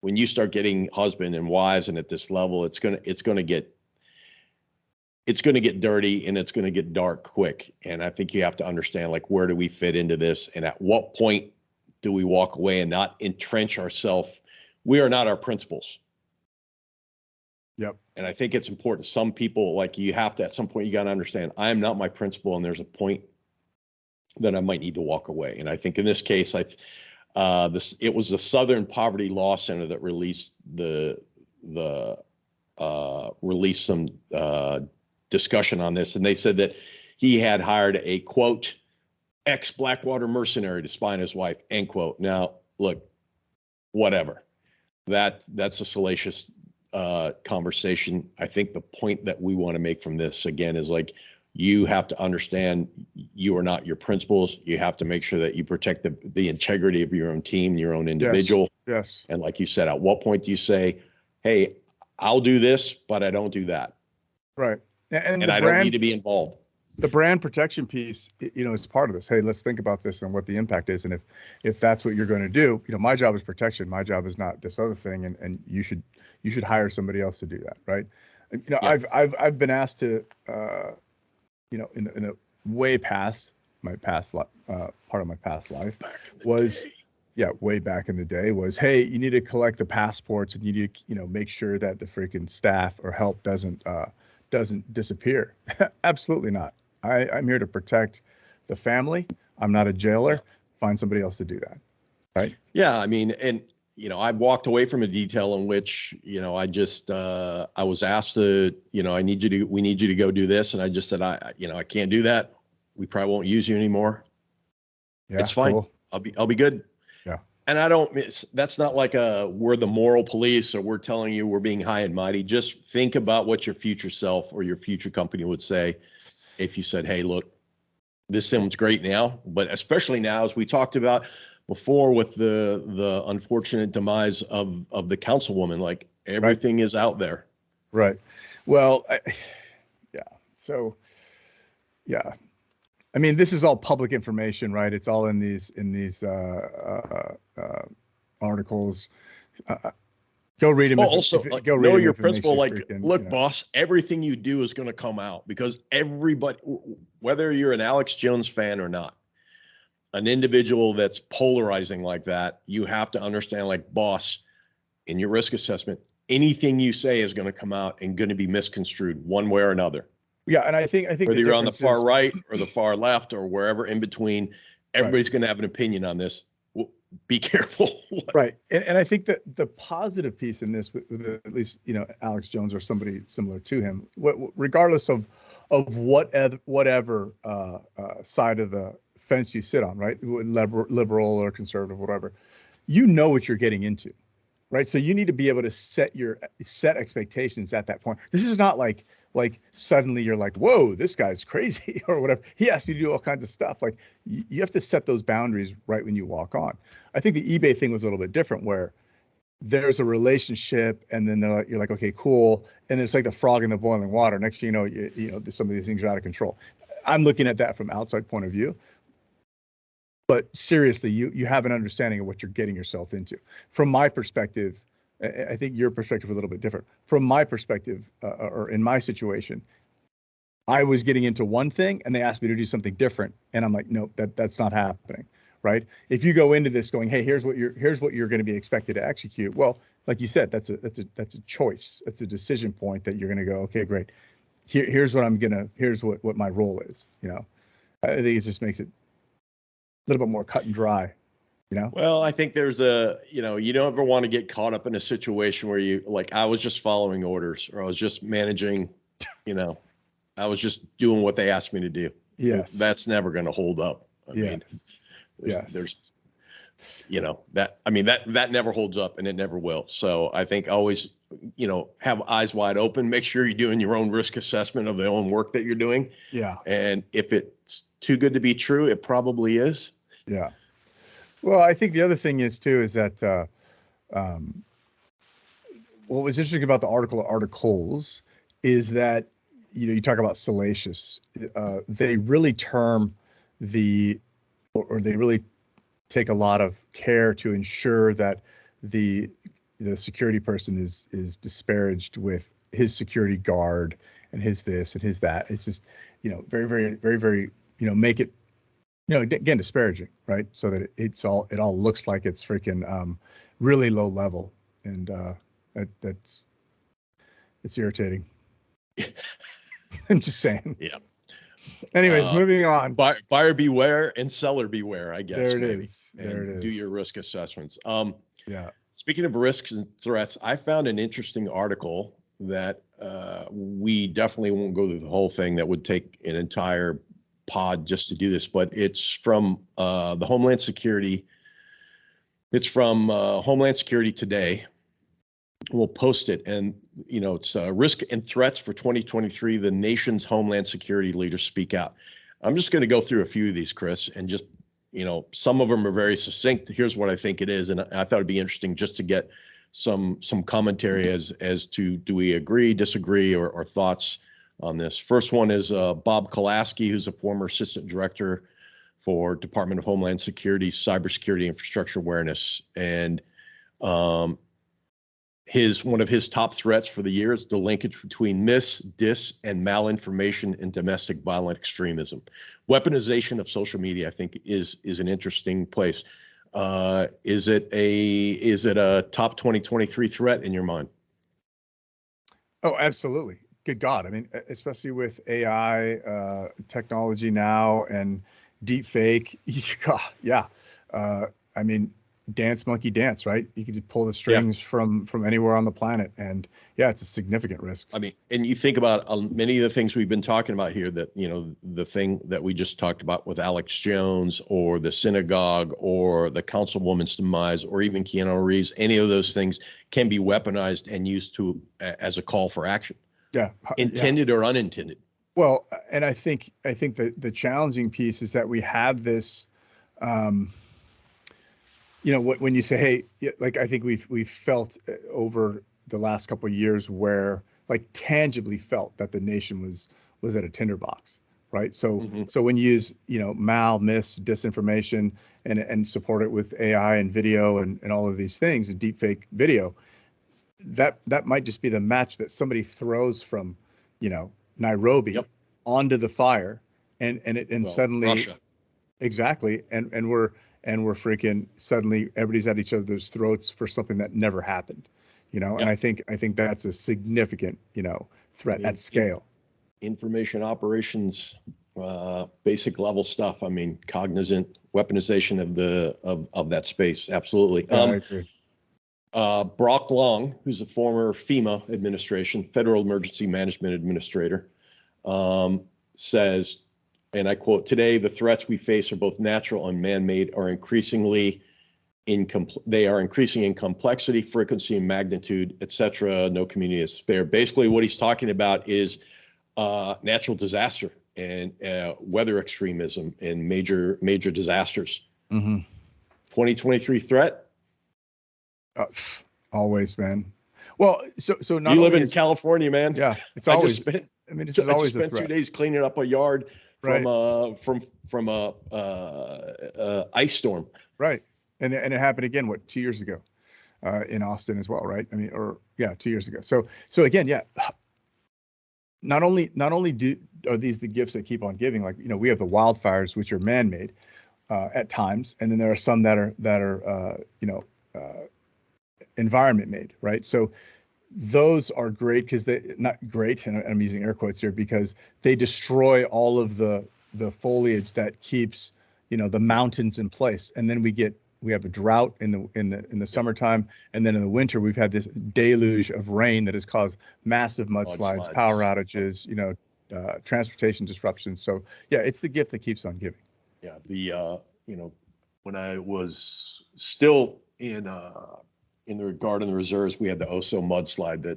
when you start getting husband and wives, and at this level, it's gonna get dirty and it's gonna get dark quick. And I think you have to understand, like, where do we fit into this, and at what point do we walk away and not entrench ourselves? We are not our principals. Yep. And I think it's important. Some people, like, you have to, at some point, you got to understand, I am not my principal, and there's a point that I might need to walk away. And I think in this case, it was the Southern Poverty Law Center that released some discussion on this, and they said that he had hired a quote ex-Blackwater mercenary to spy on his wife, end quote. Now, look, whatever. That's a salacious conversation. I think the point that we want to make from this again is like, you have to understand you are not your principals. You have to make sure that you protect the integrity of your own team, your own individual. Yes. And like you said, at what point do you say, hey, I'll do this, but I don't do that. Right. And I don't need to be involved. The brand protection piece, is part of this. Hey, let's think about this and what the impact is. And if that's what you're going to do, my job is protection. My job is not this other thing. And you should hire somebody else to do that. Right. Yeah. I've been asked to, in a way past my past part of my past life was, way back in the day was, hey, you need to collect the passports and you need to, make sure that the freaking staff or help doesn't disappear. Absolutely not. I'm here to protect the family. I'm not a jailer. Find somebody else to do that. Right. Yeah. I mean, and, I walked away from a detail in which, I just, I was asked to, we need you to go do this. And I just said, I can't do that. We probably won't use you anymore. Yeah, it's fine. Cool. I'll be good. Yeah. And that's not like we're the moral police or we're telling you we're being high and mighty. Just think about what your future self or your future company would say if you said, hey, look, this sounds great now, but especially now, as we talked about before with the unfortunate demise of the councilwoman, like everything is out there. Right. Well, yeah. So, yeah. I mean, this is all public information, right? It's all in these articles. Go read them. Also, know your principle. Look, boss, everything you do is going to come out because everybody, whether you're an Alex Jones fan or not, an individual that's polarizing like that, you have to understand, like, boss, in your risk assessment, anything you say is going to come out and going to be misconstrued one way or another. Yeah, and I think whether you're on the far right or the far left or wherever in between, everybody's going to have an opinion on this. Be careful. Right. And I think that the positive piece in this, with at least, Alex Jones or somebody similar to him, regardless of whatever side of the fence you sit on, right? Liberal or conservative, whatever, what you're getting into, right? So you need to be able to set expectations at that point. This is not like suddenly you're like, whoa, this guy's crazy or whatever. He asked me to do all kinds of stuff. Like you have to set those boundaries right when you walk on. I think the eBay thing was a little bit different where there's a relationship and then you're like, okay, cool. And it's like the frog in the boiling water. Next thing you know, some of these things are out of control. I'm looking at that from outside point of view. But seriously, you have an understanding of what you're getting yourself into. From my perspective, I think your perspective is a little bit different. From my perspective, or in my situation, I was getting into one thing and they asked me to do something different. And I'm like, nope, that's not happening, right? If you go into this going, hey, here's what you're going to be expected to execute. Well, like you said, that's a choice. That's a decision point that you're going to go, okay, great. Here's what my role is. I think it just makes it a little bit more cut and dry. Well, I think there's you don't ever want to get caught up in a situation where you like, I was just following orders or I was just managing, I was just doing what they asked me to do. Yes. That's never going to hold up. I mean, there's that never holds up and it never will. So I think always, have eyes wide open, make sure you're doing your own risk assessment of the own work that you're doing. Yeah. And if it's too good to be true, it probably is. Yeah. Well, I think the other thing is that what was interesting about the articles is that, you talk about salacious, they really they really take a lot of care to ensure that the security person is disparaged with his security guard and his this and his that. It's just, very, very, very, very, make it, again, disparaging, right? So that it all looks like it's freaking really low level, and it's irritating. I'm just saying. Yeah. Anyways, moving on. Buyer beware and seller beware, I guess. There it is. Do your risk assessments. Yeah. Speaking of risks and threats, I found an interesting article that we definitely won't go through the whole thing. That would take an entire pod just to do this, but it's from the Homeland Security. It's from Homeland Security Today. We'll post it, and it's risk and threats for 2023. The nation's Homeland Security leaders speak out. I'm just going to go through a few of these, Chris, and just some of them are very succinct. Here's what I think it is, and I thought it'd be interesting just to get some commentary as to do we agree, disagree, or thoughts on this. First one is Bob Kolaski, who's a former assistant director for Department of Homeland Security, Cybersecurity Infrastructure Awareness, and one of his top threats for the year is the linkage between mis, dis, and malinformation and domestic violent extremism. Weaponization of social media, I think, is an interesting place. Is it a top 2023 threat in your mind? Oh, absolutely. Good God. I mean, especially with AI technology now and deep fake. Yeah. I mean, dance monkey dance, right? You could just pull the strings from anywhere on the planet, and yeah, it's a significant risk. I mean, and you think about many of the things we've been talking about here, that the thing that we just talked about with Alex Jones, or the synagogue, or the councilwoman's demise, or even Keanu Reeves. Any of those things can be weaponized and used as a call for action. Yeah, intended or unintended. Well, and I think that the challenging piece is that we have this. When you say, hey, like, I think we've felt over the last couple of years where, like, tangibly felt that the nation was at a tinderbox, right? So so when you use disinformation and support it with AI and video and all of these things, and deep fake video, that might just be the match that somebody throws from Nairobi onto the fire, and suddenly Russia. Exactly, and we're freaking suddenly everybody's at each other's throats for something that never happened, and I think that's a significant threat at scale. Information operations, basic level stuff. I mean, cognizant weaponization of that space. Absolutely. Yeah, I agree. Brock Long, who's a former FEMA administration, Federal Emergency Management Administrator, says, and I quote, "Today, the threats we face are both natural and man-made, are increasingly they are increasing in complexity, frequency, and magnitude, etc. No community is spared." Basically, what he's talking about is natural disaster and weather extremism and major disasters. 2023 threat? Always, man. Well, so not you live in California, man. Yeah, it's always. This is always a threat. 2 days cleaning up a yard from ice storm. Right, and it happened again 2 years ago, in Austin as well, right? I mean, 2 years ago. So again, yeah. Not only are these the gifts that keep on giving, like we have the wildfires, which are man-made at times, and then there are some that are environment made, right? So those are great because they not great, and I'm using air quotes here, because they destroy all of the foliage that keeps the mountains in place, and then we have a drought in the summertime, and then in the winter we've had this deluge of rain that has caused massive mudslides, power outages, transportation disruptions. So yeah, it's the gift that keeps on giving. Yeah, when I was still in the Guard and the Reserves, we had the Oso mudslide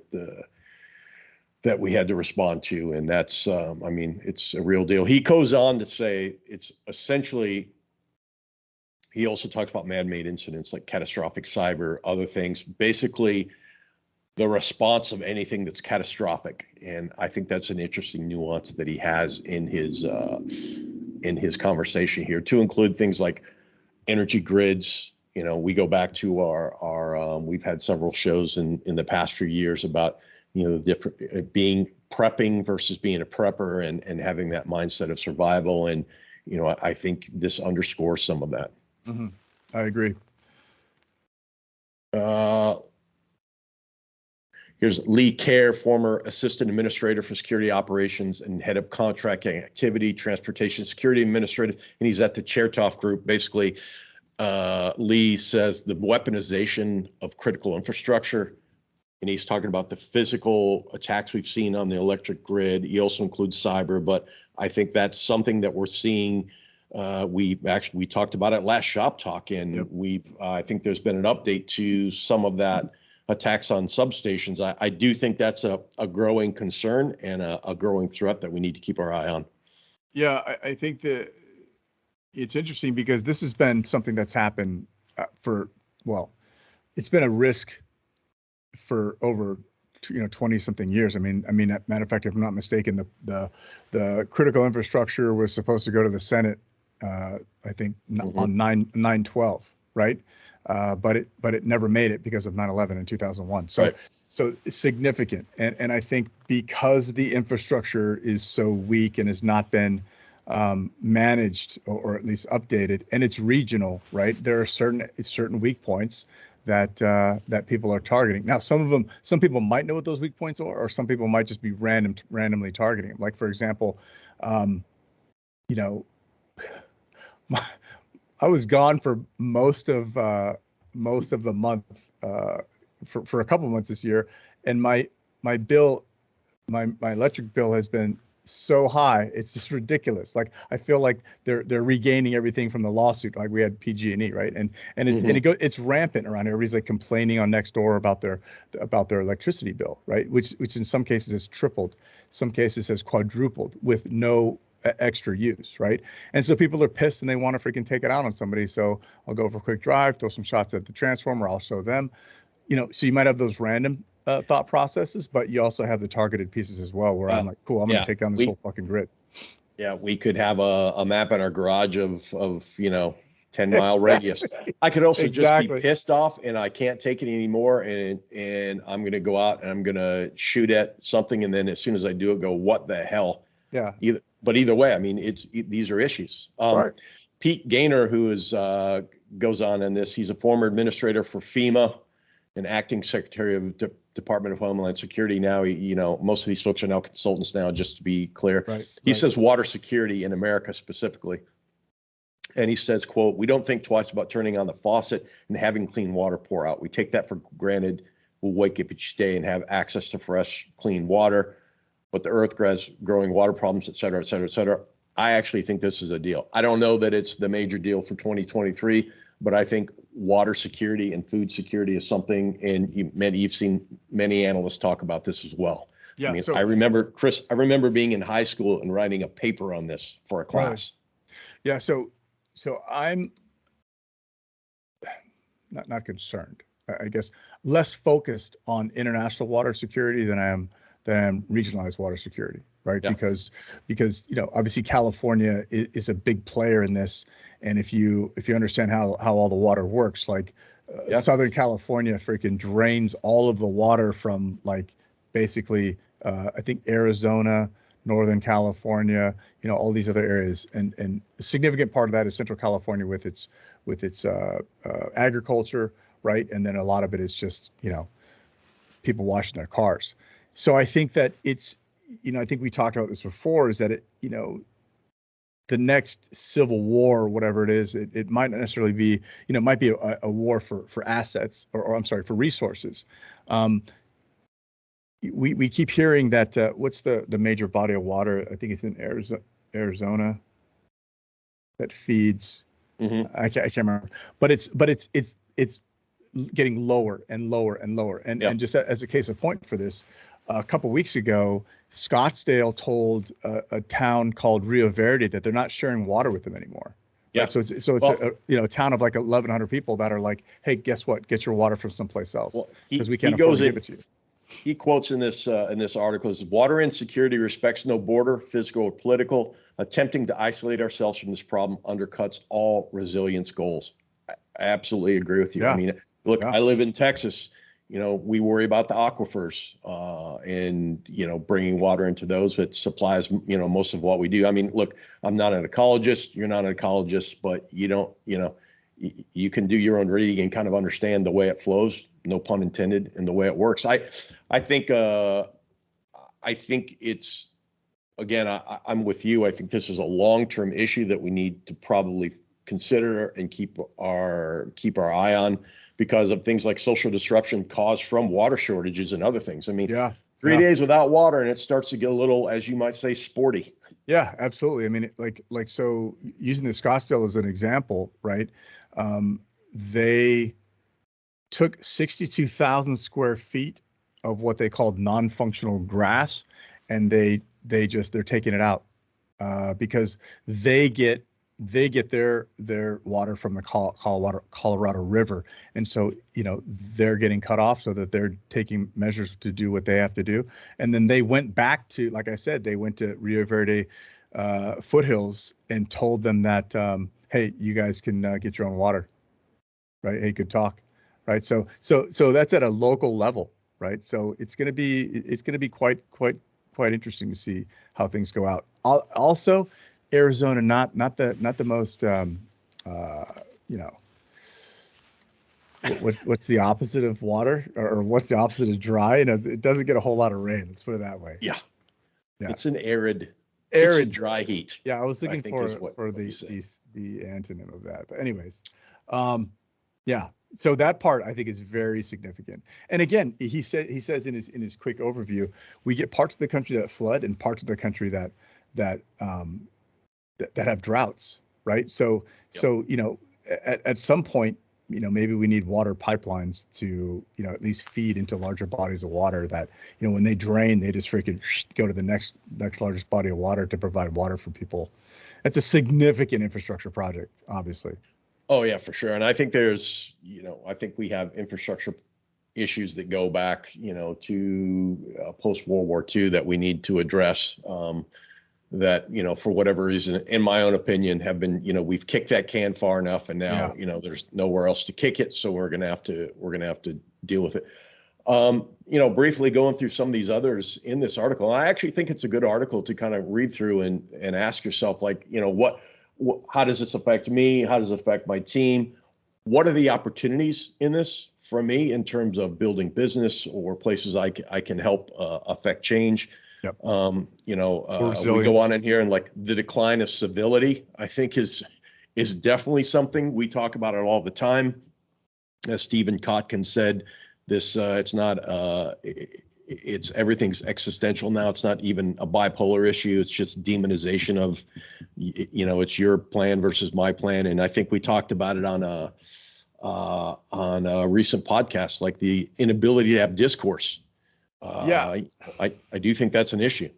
that we had to respond to, and that's it's a real deal. He goes on to say it's essentially. He also talks about man-made incidents like catastrophic cyber, other things, basically the response of anything that's catastrophic. And I think that's an interesting nuance that he has in his conversation here, to include things like energy grids. We go back to our we've had several shows in the past few years about, the different being prepping versus being a prepper, and having that mindset of survival. And, I think this underscores some of that. I agree. Here's Lee Kerr, former assistant administrator for security operations and head of contracting activity, transportation security administrator, and he's at the Chertoff Group. Basically, Lee says the weaponization of critical infrastructure and he's talking about the physical attacks we've seen on the electric grid. He also includes cyber, but I think that's something that we're seeing. We talked about it last Shop Talk, and Yep. I think there's been an update to some of that attacks on substations. I do think that's a growing concern and a growing threat that we need to keep our eye on. Yeah, I think that it's interesting because this has been something that's happened it's been a risk for over 20 something years. I mean, matter of fact, if I'm not mistaken, the critical infrastructure was supposed to go to the Senate, I think on 9/12, right? But it never made it because of 9/11 in 2001. So right. So it's significant, and I think because the infrastructure is so weak and has not been managed or at least updated, and it's regional, right? There are certain weak points that people are targeting. Now, some people might know what those weak points are, or some people might just be randomly targeting them. Like, for example, I was gone for most of the month for a couple of months this year, and my electric bill has been so high, it's just ridiculous. Like, I feel like they're regaining everything from the lawsuit. Like, we had PG&E, right? And it's rampant around here. Everybody's like complaining on Nextdoor about their electricity bill, right? Which in some cases has tripled, some cases has quadrupled with no extra use, right? And so people are pissed and they want to freaking take it out on somebody. So I'll go for a quick drive, throw some shots at the transformer, I'll show them. So you might have those random thought processes, but you also have the targeted pieces as well, where I'm like, cool, I'm going to take down this whole fucking grid. Yeah, we could have a map in our garage of 10-mile radius. I could also just be pissed off and I can't take it anymore, and I'm going to go out and I'm going to shoot at something, and then as soon as I do it, go, what the hell? Yeah. But either way, I mean, these are issues. Right. Pete Gaynor, who goes on in this, he's a former administrator for FEMA and acting secretary of Department of Homeland Security. Now, most of these folks are now consultants now, just to be clear. Right. He says water security in America specifically. And he says, quote, "We don't think twice about turning on the faucet and having clean water pour out. We take that for granted. We'll wake up each day and have access to fresh, clean water. But the earth has growing water problems, et cetera, et cetera, et cetera." I actually think this is a deal. I don't know that it's the major deal for 2023, but I think water security and food security is something, and you've seen many analysts talk about this as well. Yeah. I remember, Chris, being in high school and writing a paper on this for a class. Really? Yeah. So I'm not concerned. I guess less focused on international water security than I am regionalized water security, right? Yeah. Because obviously California is a big player in this, and if you understand how all the water works, like Southern California freaking drains all of the water from like basically I think Arizona, Northern California, all these other areas, and a significant part of that is Central California with its agriculture, right? And then a lot of it is just people washing their cars. So I think that it's, I think we talked about this before, is that the next civil war, or whatever it is, it might not necessarily be, it might be a war for assets, or I'm sorry, for resources. We keep hearing that, what's the major body of water? I think it's in Arizona that feeds, I can't remember, but it's getting lower and lower and lower. And just as a case of point for this, a couple of weeks ago, Scottsdale told a town called Rio Verde that they're not sharing water with them anymore. Yeah. Right? So it's a town of like 1,100 people that are like, hey, guess what? Get your water from someplace else, because we can't afford to give it to you. He quotes in this article, is water insecurity respects no border, physical or political. Attempting to isolate ourselves from this problem undercuts all resilience goals. I absolutely agree with you. Yeah. I mean, look, I live in Texas. We worry about the aquifers and, bringing water into those that supplies, most of what we do. I mean, look, I'm not an ecologist. You're not an ecologist, but you can do your own reading and kind of understand the way it flows, no pun intended, and the way it works. I think it's, again, I'm with you. I think this is a long-term issue that we need to probably consider and keep our eye on. because of things like social disruption caused from water shortages and other things. I mean, Yeah. 3 days without water and it starts to get a little, as you might say, sporty. Yeah, absolutely. I mean, so using the Scottsdale as an example, right? They took 62,000 square feet of what they called non-functional grass, and they're taking it out because they get their water from the Colorado River, and so they're getting cut off, so that they're taking measures to do what they have to do. And then they went back to, like I said, they went to Rio Verde foothills and told them that hey, you guys can get your own water, right? Hey, good talk, right? So that's at a local level, right? So it's going to be quite interesting to see how things go out. Also, Arizona, not the most what's the opposite of water, or what's the opposite of dry? It doesn't get a whole lot of rain. Let's put it that way. Yeah. It's an arid. It's a dry heat. Yeah, I was looking for the antonym of that. But anyways, yeah. So that part I think is very significant. And again, he says in his quick overview, we get parts of the country that flood and parts of the country that have droughts, right? So at some point, maybe we need water pipelines to at least feed into larger bodies of water that when they drain, they just freaking go to the next largest body of water to provide water for people. It's a significant infrastructure project, obviously. Oh yeah, for sure. And I think there's, I think we have infrastructure issues that go back, to post-World War II that we need to address, that, for whatever reason, in my own opinion, have been, we've kicked that can far enough, and now, there's nowhere else to kick it. So we're going to have to deal with it. Briefly going through some of these others in this article, I actually think it's a good article to kind of read through and ask yourself, like, how does this affect me? How does it affect my team? What are the opportunities in this for me in terms of building business or places I can help affect change? Yep. We go on in here, and like the decline of civility, I think is definitely something we talk about it all the time. As Stephen Kotkin said, this it's not it's everything's existential now. It's not even a bipolar issue. It's just demonization of, it's your plan versus my plan. And I think we talked about it on a recent podcast, like the inability to have discourse. I do think that's an issue.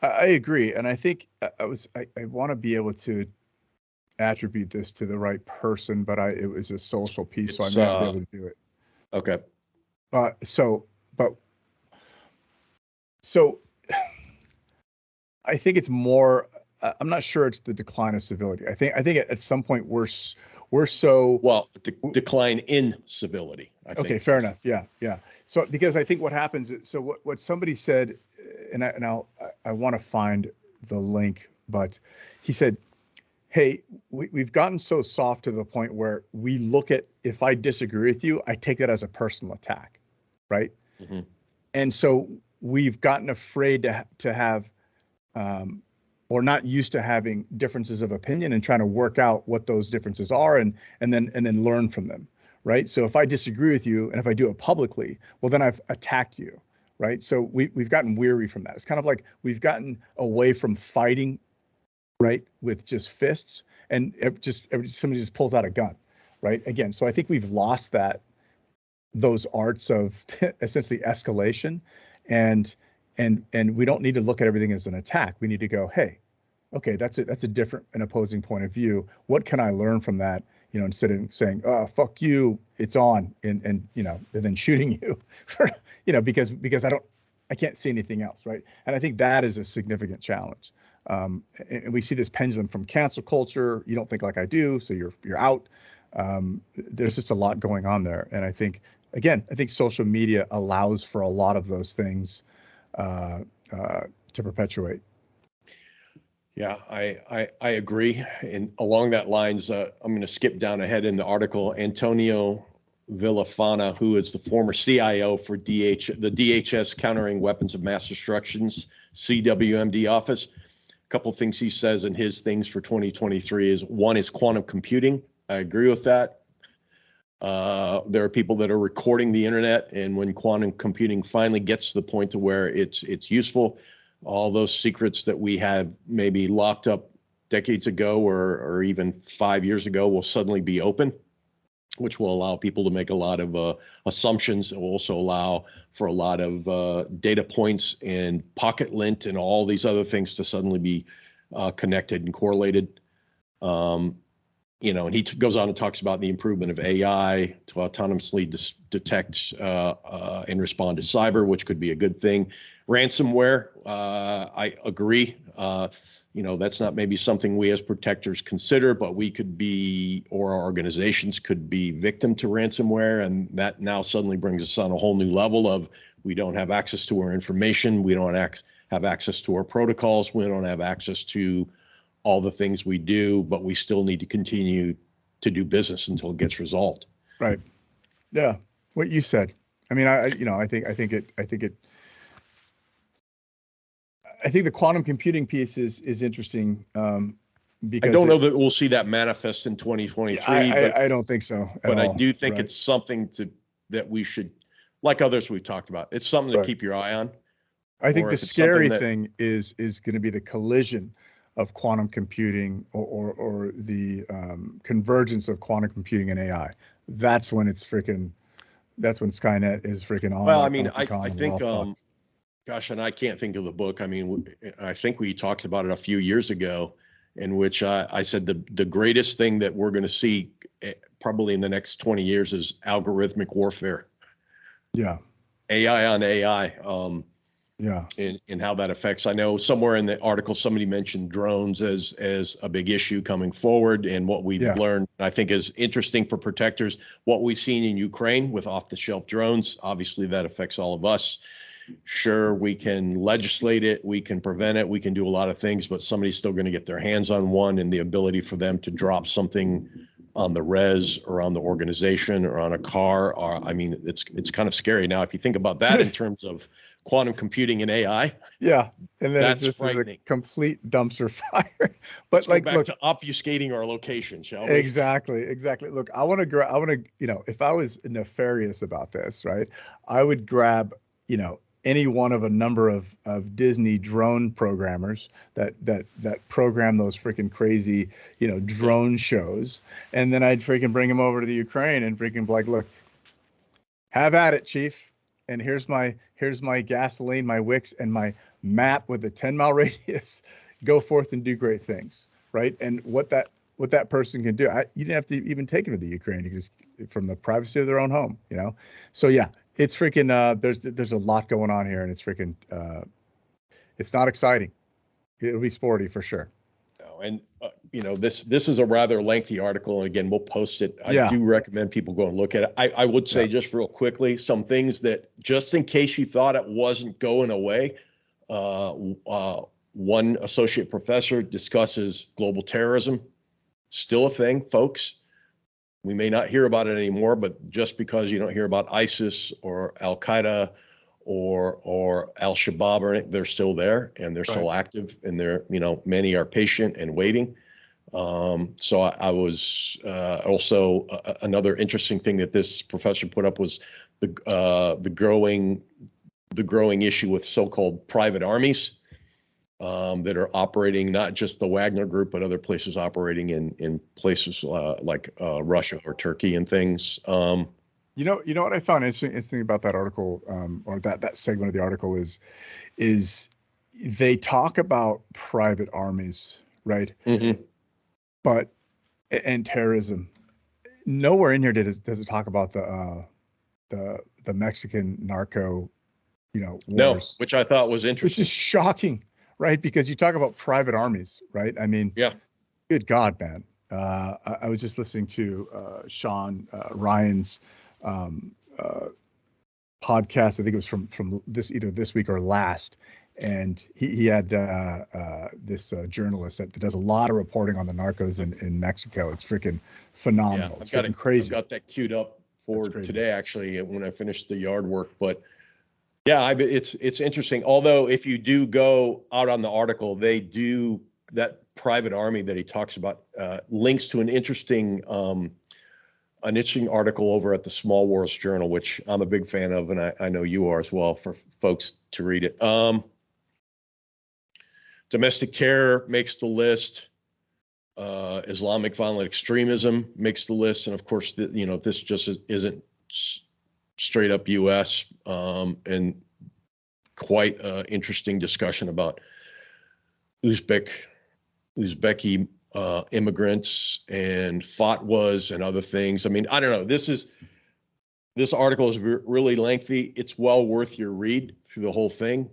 I agree. And I think I want to be able to attribute this to the right person, but it was a social piece, so I'm not be able to do it. Okay. So I think it's more, I'm not sure it's the decline of civility. I think at some point we're so decline in civility. I think. Okay, fair enough. Yeah. So because I think what happens is, so what somebody said, and I want to find the link, but he said, hey, we've gotten so soft to the point where we look at, if I disagree with you, I take that as a personal attack, right? Mm-hmm. And so we've gotten afraid to have, or not used to having differences of opinion and trying to work out what those differences are and then learn from them, right? So if I disagree with you and if I do it publicly, well, then I've attacked you, right? So we've gotten weary from that. It's kind of like we've gotten away from fighting, right, with just fists, and somebody just pulls out a gun, right? Again, so I think we've lost those arts of essentially escalation, and we don't need to look at everything as an attack. We need to go, hey, okay, that's a different and opposing point of view. What can I learn from that? Instead of saying, oh, fuck you, it's on, and then shooting you for, because I can't see anything else, right? And I think that is a significant challenge. And we see this pendulum from cancel culture. You don't think like I do, so you're out. There's just a lot going on there. And I think social media allows for a lot of those things to perpetuate. Yeah, I agree. And along that lines, I'm going to skip down ahead in the article. Antonio Villafana, who is the former CIO for the DHS Countering Weapons of Mass Destruction's CWMD office. A couple of things he says in his things for 2023 is, one is quantum computing. I agree with that. There are people that are recording the internet, and when quantum computing finally gets to the point to where it's useful, all those secrets that we had maybe locked up decades ago or even 5 years ago will suddenly be open, which will allow people to make a lot of assumptions. It will also allow for a lot of data points and pocket lint and all these other things to suddenly be connected and correlated. And he goes on and talks about the improvement of AI to autonomously detect and respond to cyber, which could be a good thing. Ransomware, I agree. That's not maybe something we as protectors consider, but we could be, or our organizations could be victim to ransomware. And that now suddenly brings us on a whole new level of we don't have access to our information. We don't have access to our protocols. We don't have access to all the things we do, but we still need to continue to do business until it gets resolved. Right. Yeah. What you said. I mean, I think the quantum computing piece is interesting. Because I don't know that we'll see that manifest in 2023. I don't think so at all. But I do think right. it's something that we should, like others we've talked about, it's something to keep your eye on. I think the scary thing is going to be the collision of quantum computing or the convergence of quantum computing and AI. That's when Skynet is freaking on. Well, I mean, I think, gosh, and I can't think of the book. I mean, I think we talked about it a few years ago, in which I said the greatest thing that we're going to see probably in the next 20 years is algorithmic warfare. Yeah. AI on AI. Yeah. And how that affects. I know somewhere in the article somebody mentioned drones as a big issue coming forward, and what we've learned, I think, is interesting for protectors. What we've seen in Ukraine with off-the-shelf drones, obviously that affects all of us. Sure, we can legislate it, we can prevent it, we can do a lot of things, but somebody's still going to get their hands on one, and the ability for them to drop something on the res or on the organization or on a car, I mean, it's kind of scary. Now, if you think about that in terms of quantum computing and AI. Yeah. And then that's it's just frightening. A complete dumpster fire. But Let's go back to obfuscating our location, shall we? Exactly. Look, I want to, if I was nefarious about this, right, I would grab, any one of a number of Disney drone programmers that program those freaking crazy, drone shows. And then I'd freaking bring them over to the Ukraine and freaking be like, look, have at it, chief. And here's my gasoline, my wicks, and my map with a 10-mile radius. Go forth and do great things, right? And what that person can do, you didn't have to even take them to the Ukraine. You just from the privacy of their own home, So yeah, it's freaking. There's a lot going on here, and it's freaking. It's not exciting. It'll be sporty for sure. And this is a rather lengthy article, and again, we'll post it. I do recommend people go and look at it. I would say just real quickly, some things that just in case you thought it wasn't going away, one associate professor discusses global terrorism, still a thing, folks. We may not hear about it anymore, but just because you don't hear about ISIS or Al Qaeda or Al-Shabaab, they're still there and they're still active, and they're, many are patient and waiting. So I was also another interesting thing that this professor put up was the growing issue with so-called private armies that are operating, not just the Wagner Group, but other places operating in places like Russia or Turkey and things. You know what I found interesting about that article, or that segment of the article is they talk about private armies, right? Mm-hmm. But and terrorism. Nowhere in here does it talk about the Mexican narco, wars. No, which I thought was interesting. Which is shocking, right? Because you talk about private armies, right? I mean, good God, man. I was just listening to Sean Ryan's podcast. I think it was from either this week or last, and he had this journalist that does a lot of reporting on the narcos in Mexico. It's freaking phenomenal. It's freaking crazy. I've got that queued up for today, actually, when I finished the yard work. But yeah, it's interesting. Although if you do go out on the article, that private army that he talks about links to an interesting an interesting article over at the Small Worlds Journal, which I'm a big fan of, and I know you are as well, for folks to read it. Domestic terror makes the list. Islamic violent extremism makes the list, and of course, this just isn't straight up U.S. And quite interesting discussion about Uzbeki immigrants and fatwas and other things. I mean, I don't know. This article is really lengthy. It's well worth your read through the whole thing.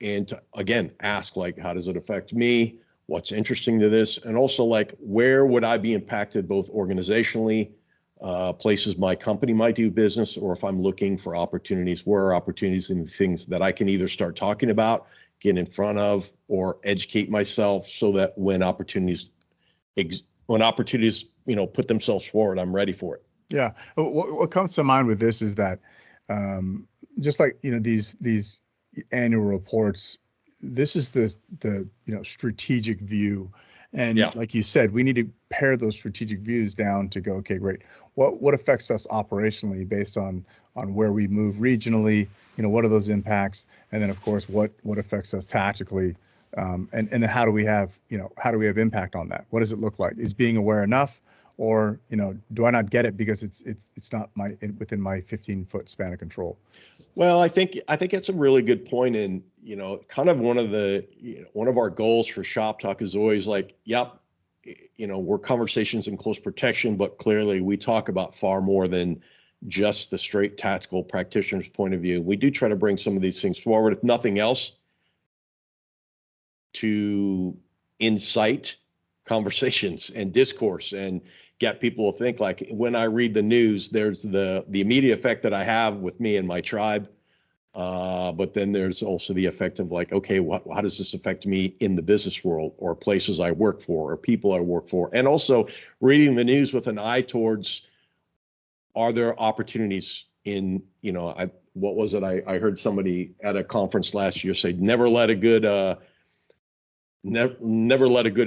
And to, again, ask, like, how does it affect me? What's interesting to this? And also, like, where would I be impacted both organizationally, places my company might do business, or if I'm looking for opportunities, where are opportunities and things that I can either start talking about, get in front of, or educate myself so that when opportunities, put themselves forward, I'm ready for it. Yeah. What comes to mind with this is that, just like, these annual reports, this is the strategic view. And like you said, we need to pare those strategic views down to go, okay, great. What affects us operationally based on where we move regionally? What are those impacts? And then, of course, what affects us tactically? And then how do we have impact on that? What does it look like? Is being aware enough, or do I not get it because it's not within my 15-foot span of control? Well, I think it's a really good point, and kind of one of our goals for Shop Talk is always like, we're conversations in close protection, but clearly we talk about far more than just the straight tactical practitioner's point of view. We do try to bring some of these things forward, if nothing else, to incite conversations and discourse and get people to think. Like, when I read the news, there's the immediate effect that I have with me and my tribe. But then there's also the effect of, like, okay, how does this affect me in the business world, or places I work for, or people I work for? And also reading the news with an eye towards, are there opportunities in, what was it? I heard somebody at a conference last year say, never let a good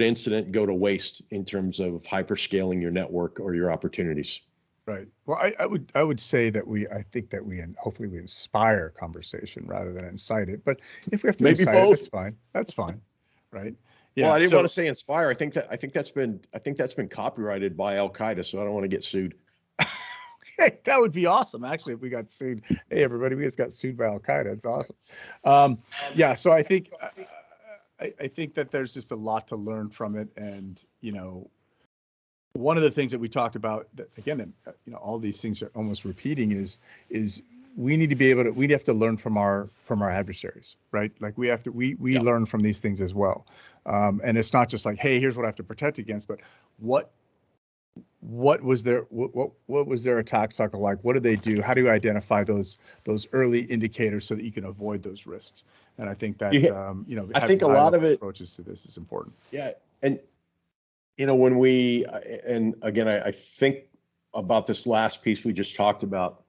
incident go to waste in terms of hyperscaling your network or your opportunities. Right. Well, I would say that I think that hopefully we inspire conversation rather than incite it. But if we have to maybe incite both, it, that's fine. Right. Yeah. Well, I didn't want to say inspire. I think that's been copyrighted by Al Qaeda, so I don't want to get sued. Okay, that would be awesome. Actually, if we got sued, hey everybody, we just got sued by Al Qaeda. It's awesome. Yeah. So I think that there's just a lot to learn from it, and one of the things that we talked about, all these things are almost repeating, is we need to be able to, we have to learn from our adversaries, right? Like we learn from these things as well. And it's not just like, hey, here's what I have to protect against, but what was their attack cycle like? What did they do? How do you identify those early indicators so that you can avoid those risks? And I think that I think a lot of it approaches to this is important. Yeah, and when we, and again, I think about this last piece we just talked about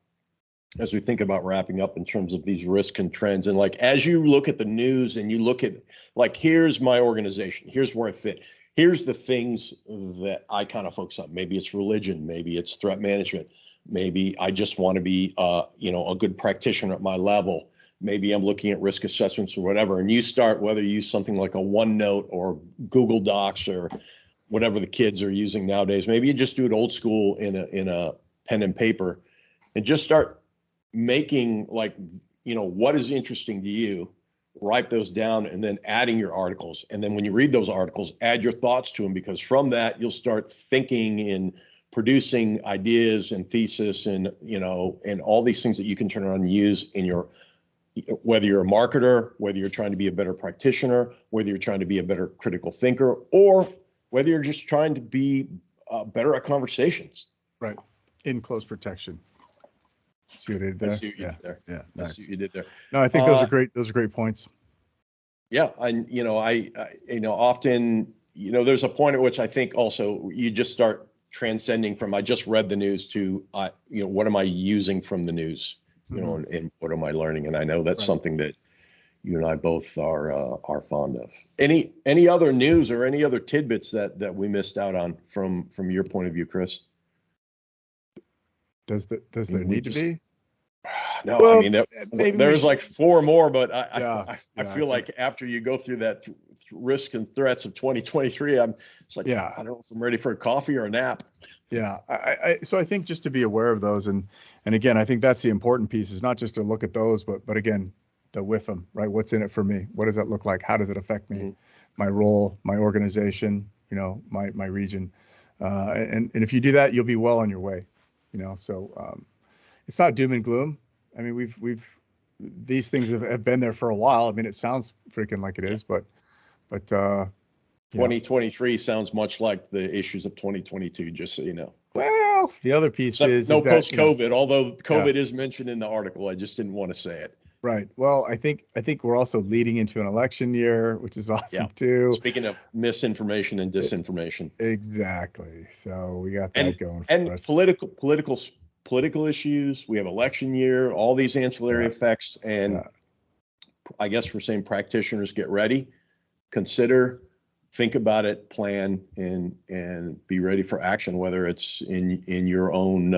as we think about wrapping up in terms of these risks and trends. And like, as you look at the news and you look at, like, here's my organization, here's where I fit, here's the things that I kind of focus on. Maybe it's religion, maybe it's threat management, maybe I just want to be, a good practitioner at my level. Maybe I'm looking at risk assessments or whatever. And you start, whether you use something like a OneNote or Google Docs or whatever the kids are using nowadays. Maybe you just do it old school in a pen and paper, and just start making, like, what is interesting to you, write those down, and then adding your articles. And then when you read those articles, add your thoughts to them, because from that you'll start thinking and producing ideas and thesis and all these things that you can turn around and use in your, whether you're a marketer, whether you're trying to be a better practitioner, whether you're trying to be a better critical thinker, or whether you're just trying to be better at conversations. Right. In close protection. See what I did there? I see what you did there. Yeah. Nice. I see what you did there. No, I think those are great. Those are great points. Yeah. And, I often, there's a point at which I think also you just start transcending from, I just read the news to, what am I using from the news, and what am I learning? And I know that's something that you and I both are fond of. Any other news or any other tidbits that we missed out on from your point of view, Chris? Does there need to be? No, Well, I mean, there's like 4 more, but I feel like after you go through that risk and threats of 2023, I don't know if I'm ready for a coffee or a nap. Yeah. So I think just to be aware of those, and again, I think that's the important piece, is not just to look at those, but again, to whiff them, right? What's in it for me? What does that look like? How does it affect me? Mm-hmm. My role, my organization, my region. And if you do that, you'll be well on your way, so it's not doom and gloom. I mean, we've these things have been there for a while. I mean, it sounds freaking like it is, but 2023 sounds much like the issues of 2022, just so you know. Well, the other piece is post-COVID, although COVID is mentioned in the article. I just didn't want to say it. Right. Well, I think we're also leading into an election year, which is awesome too. Speaking of misinformation and disinformation. Exactly. So we got that going for us. Political issues. We have election year, all these ancillary effects. And I guess we're saying practitioners, get ready, consider, think about it, plan, and be ready for action, whether it's in your own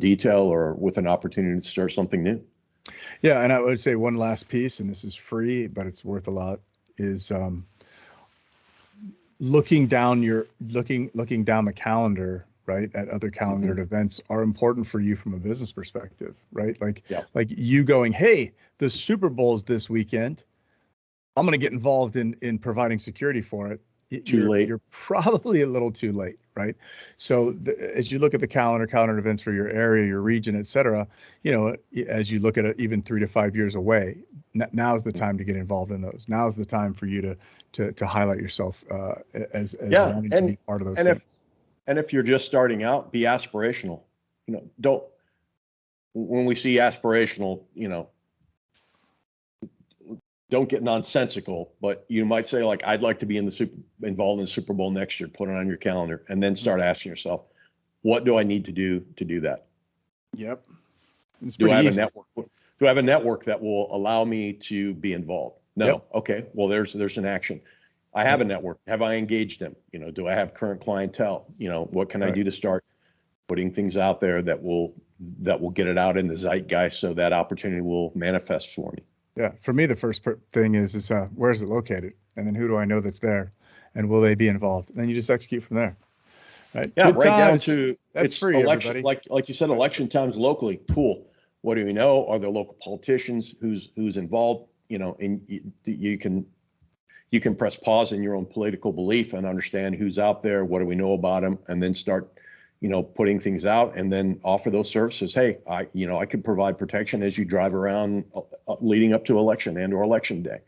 detail or with an opportunity to start something new. Yeah, and I would say one last piece, and this is free, but it's worth a lot, is looking down the calendar, right, at other calendared events are important for you from a business perspective, right? Like you going, hey, the Super Bowl's this weekend, I'm going to get involved in providing security for it. Too late. You're probably a little too late, right? So as you look at the calendar events for your area, your region, et cetera, as you look at it even 3 to 5 years away, now's the time to get involved in those. Now's the time for you to highlight yourself as wanting to be part of those things. And if you're just starting out, be aspirational. When we see aspirational, don't get nonsensical, but you might say, like, I'd like to be involved in the Super Bowl next year. Put it on your calendar, and then start asking yourself, what do I need to do that? Yep. Do I have a network? Do I have a network that will allow me to be involved? No. Yep. Okay. Well, there's an action. I have a network. Have I engaged them? Do I have current clientele? What can I do to start putting things out there that will get it out in the zeitgeist, so that opportunity will manifest for me? Yeah, for me, the first thing is where is it located, and then who do I know that's there, and will they be involved? And then you just execute from there. Right. Yeah, right down to that's free. Election, everybody. like you said, election times locally. Cool. What do we know? Are there local politicians? Who's involved? And you can press pause in your own political belief and understand who's out there. What do we know about them? And then start putting things out, and then offer those services. Hey, I can provide protection as you drive around leading up to election or election day.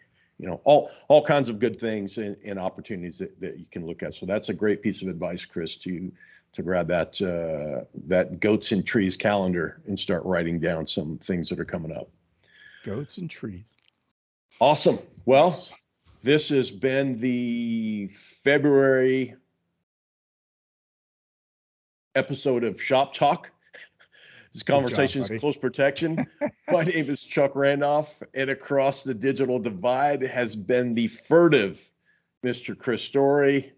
All kinds of good things and opportunities that you can look at. So that's a great piece of advice, Chris, to grab that goats and trees calendar and start writing down some things that are coming up. Goats and trees. Awesome. Well, this has been the February episode of Shop Talk. This Conversations in Close Protection. My name is Chuck Randolph, and across the digital divide has been the furtive Mr. Chris Story.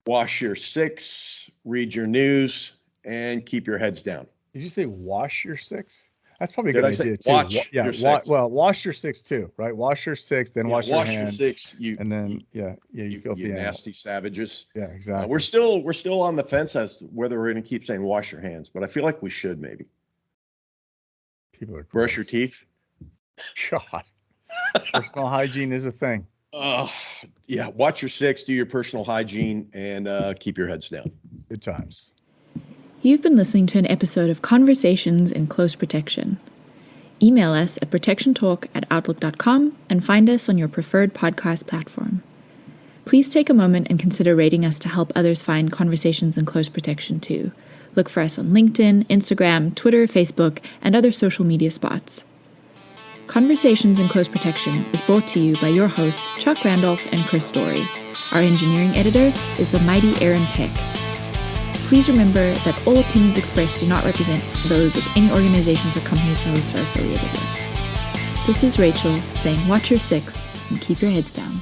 Wash your six, read your news, and keep your heads down. Did you say wash your six? That's probably a good idea too. Watch your six. Well, wash your six too, right? Wash your six, then wash your hands. Your six, and then you filthy you nasty savages. Yeah, exactly. We're still on the fence as to whether we're going to keep saying wash your hands, but I feel like we should maybe. People are brush your teeth. God, personal hygiene is a thing. Yeah. Watch your six. Do your personal hygiene, and keep your heads down. Good times. You've been listening to an episode of Conversations in Close Protection. Email us at protectiontalk@outlook.com and find us on your preferred podcast platform. Please take a moment and consider rating us to help others find Conversations in Close Protection too. Look for us on LinkedIn, Instagram, Twitter, Facebook, and other social media spots. Conversations in Close Protection is brought to you by your hosts Chuck Randolph and Chris Story. Our engineering editor is the mighty Aaron Peck. Please remember that all opinions expressed do not represent those of any organizations or companies the hosts are affiliated with. This is Rachel saying watch your six and keep your heads down.